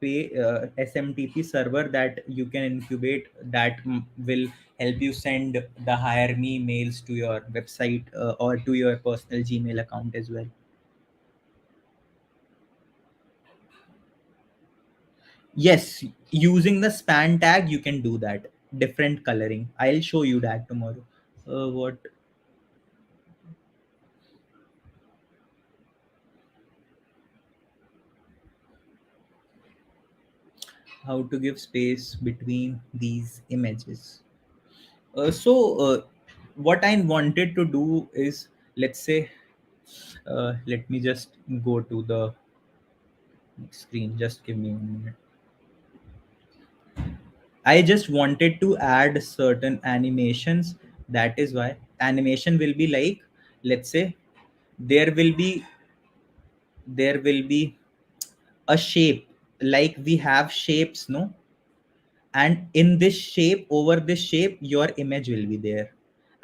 SMTP server that you can incubate that will help you send the hire me mails to your website or to your personal Gmail account as well. Yes, using the span tag you can do that. Different coloring. I'll show you that tomorrow. What? How to give space between these images? What I wanted to do is, let's say, let me just go to the screen. Just give me 1 minute. I just wanted to add certain animations. That is why animation will be like, let's say, there will be there will be a shape, like we have shapes, no, and in this shape, over this shape your image will be there,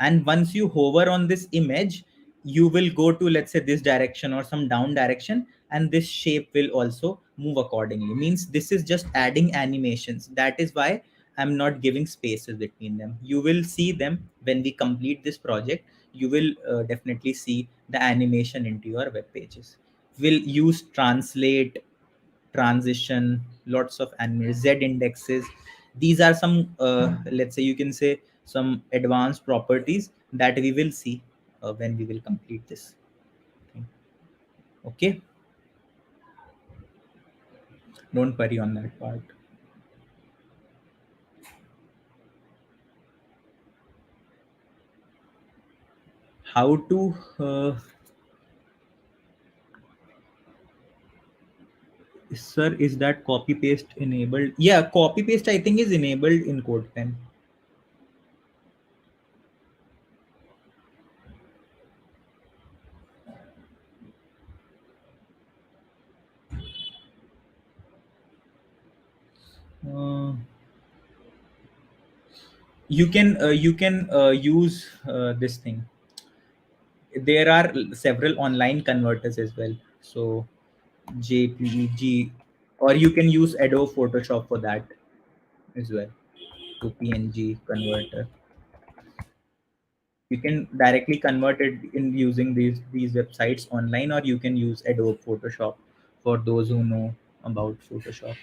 and once you hover on this image you will go to, let's say, this direction or some down direction, and this shape will also move accordingly. Means this is just adding animations. That is why I'm not giving spaces between them. You will see them when we complete this project. You will definitely see the animation into your web pages. We'll use translate, transition, lots of animated Z indexes. These are some, let's say, you can say some advanced properties that we will see when we will complete this thing. Okay, don't worry on that part. How to sir, is that copy paste enabled? Yeah, copy paste I think is enabled in CodePen. uh, you can use this thing. There are several online converters as well, so JPG, or you can use Adobe Photoshop for that as well, to PNG converter. You can directly convert it in using these websites online, or you can use Adobe Photoshop for those who know about Photoshop.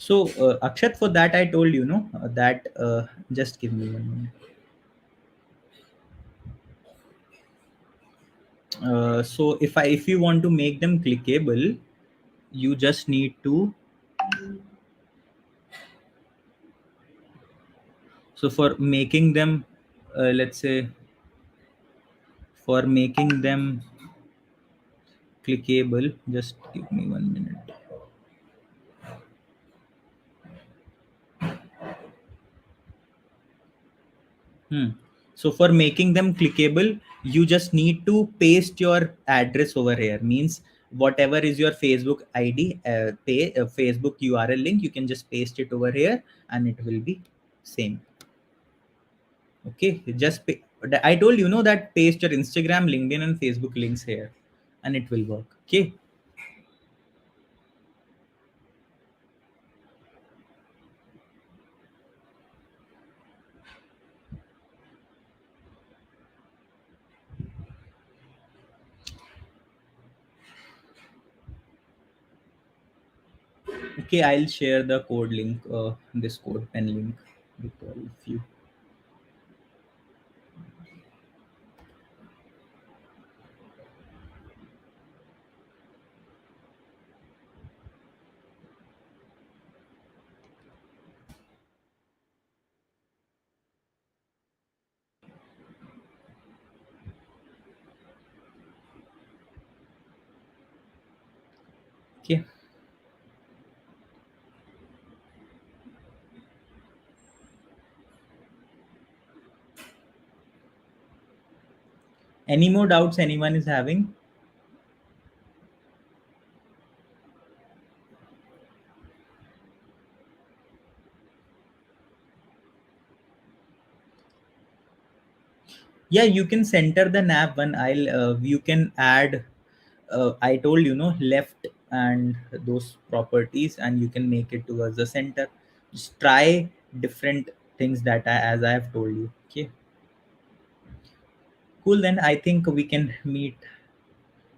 So Akshat, for that I told you, no, that just give me 1 minute. So if you want to make them clickable, you just need to, so for making them let's say, for making them clickable, just give me 1 minute. Hmm. So for making them clickable, you just need to paste your address over here. Means whatever is your Facebook ID, Facebook URL link, you can just paste it over here, and it will be same. Okay, I told you know that paste your Instagram, LinkedIn, and Facebook links here, and it will work. Okay. Okay, I'll share the code link, this code pen link with all of you. Okay. Any more doubts anyone is having? Yeah, you can center the nav one. You can add, I told you know, left and those properties, and you can make it towards the center. Just try different things as I have told you. Okay, cool. Then I think we can meet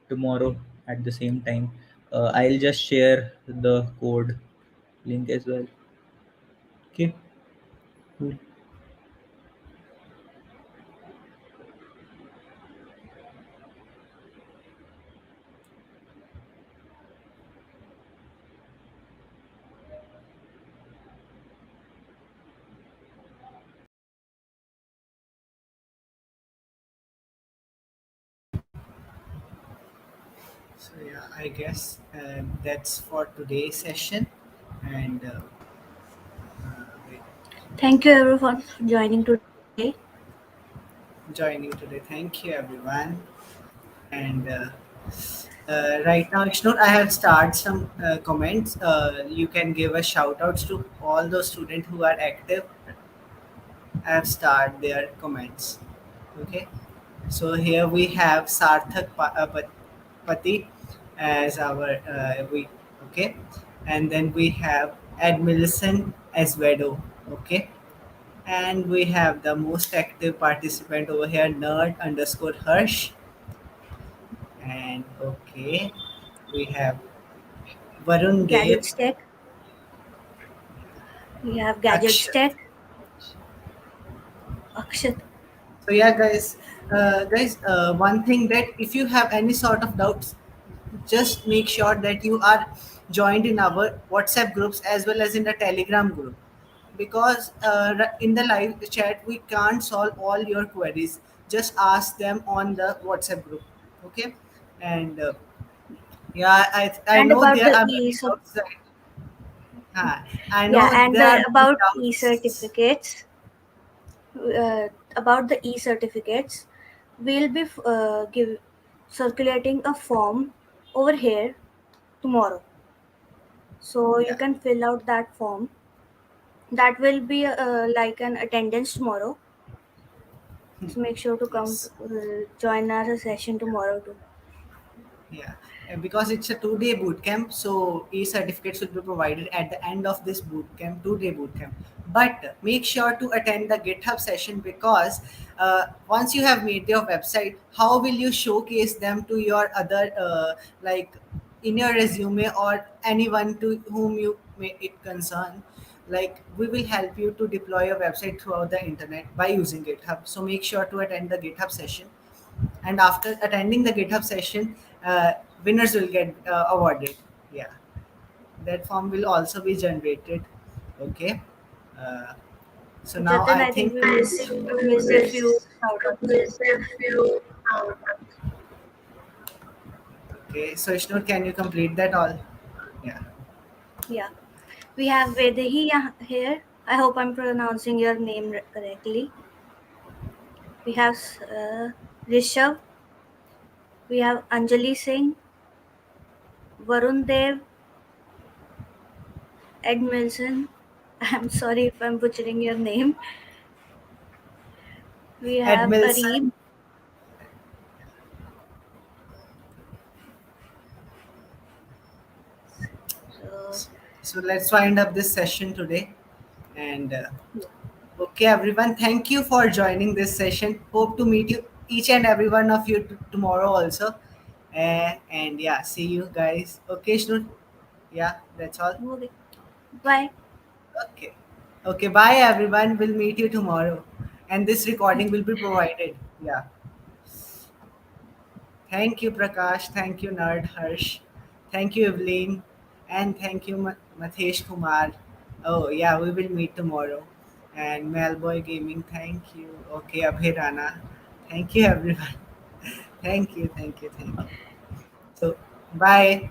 tomorrow at the same time. I'll just share the code link as well. Okay, cool. So yeah, I guess that's for today's session. And wait, Thank you everyone for joining today. joining today. Thank you, everyone. And right now, Ishnur, I have started some comments. You can give a shout outs to all those students who are active. I have started their comments. Okay. So here we have Pati as our okay, and then we have Ed Millicent as Vedo. Okay, and we have the most active participant over here, nerd underscore Harsh. And okay, we have Varun Dev, Gadgets Tech. We have Gadgets Akshat. Tech, Akshat. So yeah, guys, one thing that if you have any sort of doubts, just make sure that you are joined in our WhatsApp groups as well as in the Telegram group, because in the live chat we can't solve all your queries. Just ask them on the WhatsApp group. Okay, and yeah, I And know about there the are e many doubts. Huh, I yeah, know and there are the many about doubts. e-certificates. About the e-certificates, we'll be give circulating a form over here tomorrow. So you Yeah, can fill out that form. That will be like an attendance tomorrow. So make sure to come yes. join our session tomorrow too. Yeah, and because it's a 2 day boot camp, so e-certificates will be provided at the end of this boot camp, 2 day boot camp. But make sure to attend the GitHub session, because once you have made your website, how will you showcase them to your other like in your resume or anyone to whom you may it concern, like we will help you to deploy your website throughout the internet by using GitHub. So make sure to attend the GitHub session, and after attending the GitHub session, winners will get awarded. Yeah, that form will also be generated. Okay. uh, so now Jatin, I I think think we missed a few shoutouts. okay, so Ishnur, can you complete that all? Yeah. Yeah. We have Vedehi here. I hope I'm pronouncing your name correctly. We have Rishabh. We have Anjali Singh, Varun Dev, Ed Milson. I'm sorry if I'm butchering your name. We Ed have Milson. Arib. So, So let's wind up this session today. And yeah. okay, everyone, thank you for joining this session. Hope to meet you, each and every one of you, tomorrow also. And yeah, see you guys. Okay, Shnur? Yeah, that's all. Okay. Bye. Okay. Okay, bye, everyone. We'll meet you tomorrow. And this recording will be provided. Yeah. Thank you, Prakash. Thank you, Nerd Harsh. Thank you, Evelyn. And thank you, Mathesh Kumar. Oh, yeah, we will meet tomorrow. And Malboy Gaming, thank you. Okay, Abhay Rana. Thank you, everyone. Thank you, thank you, thank you. So, bye.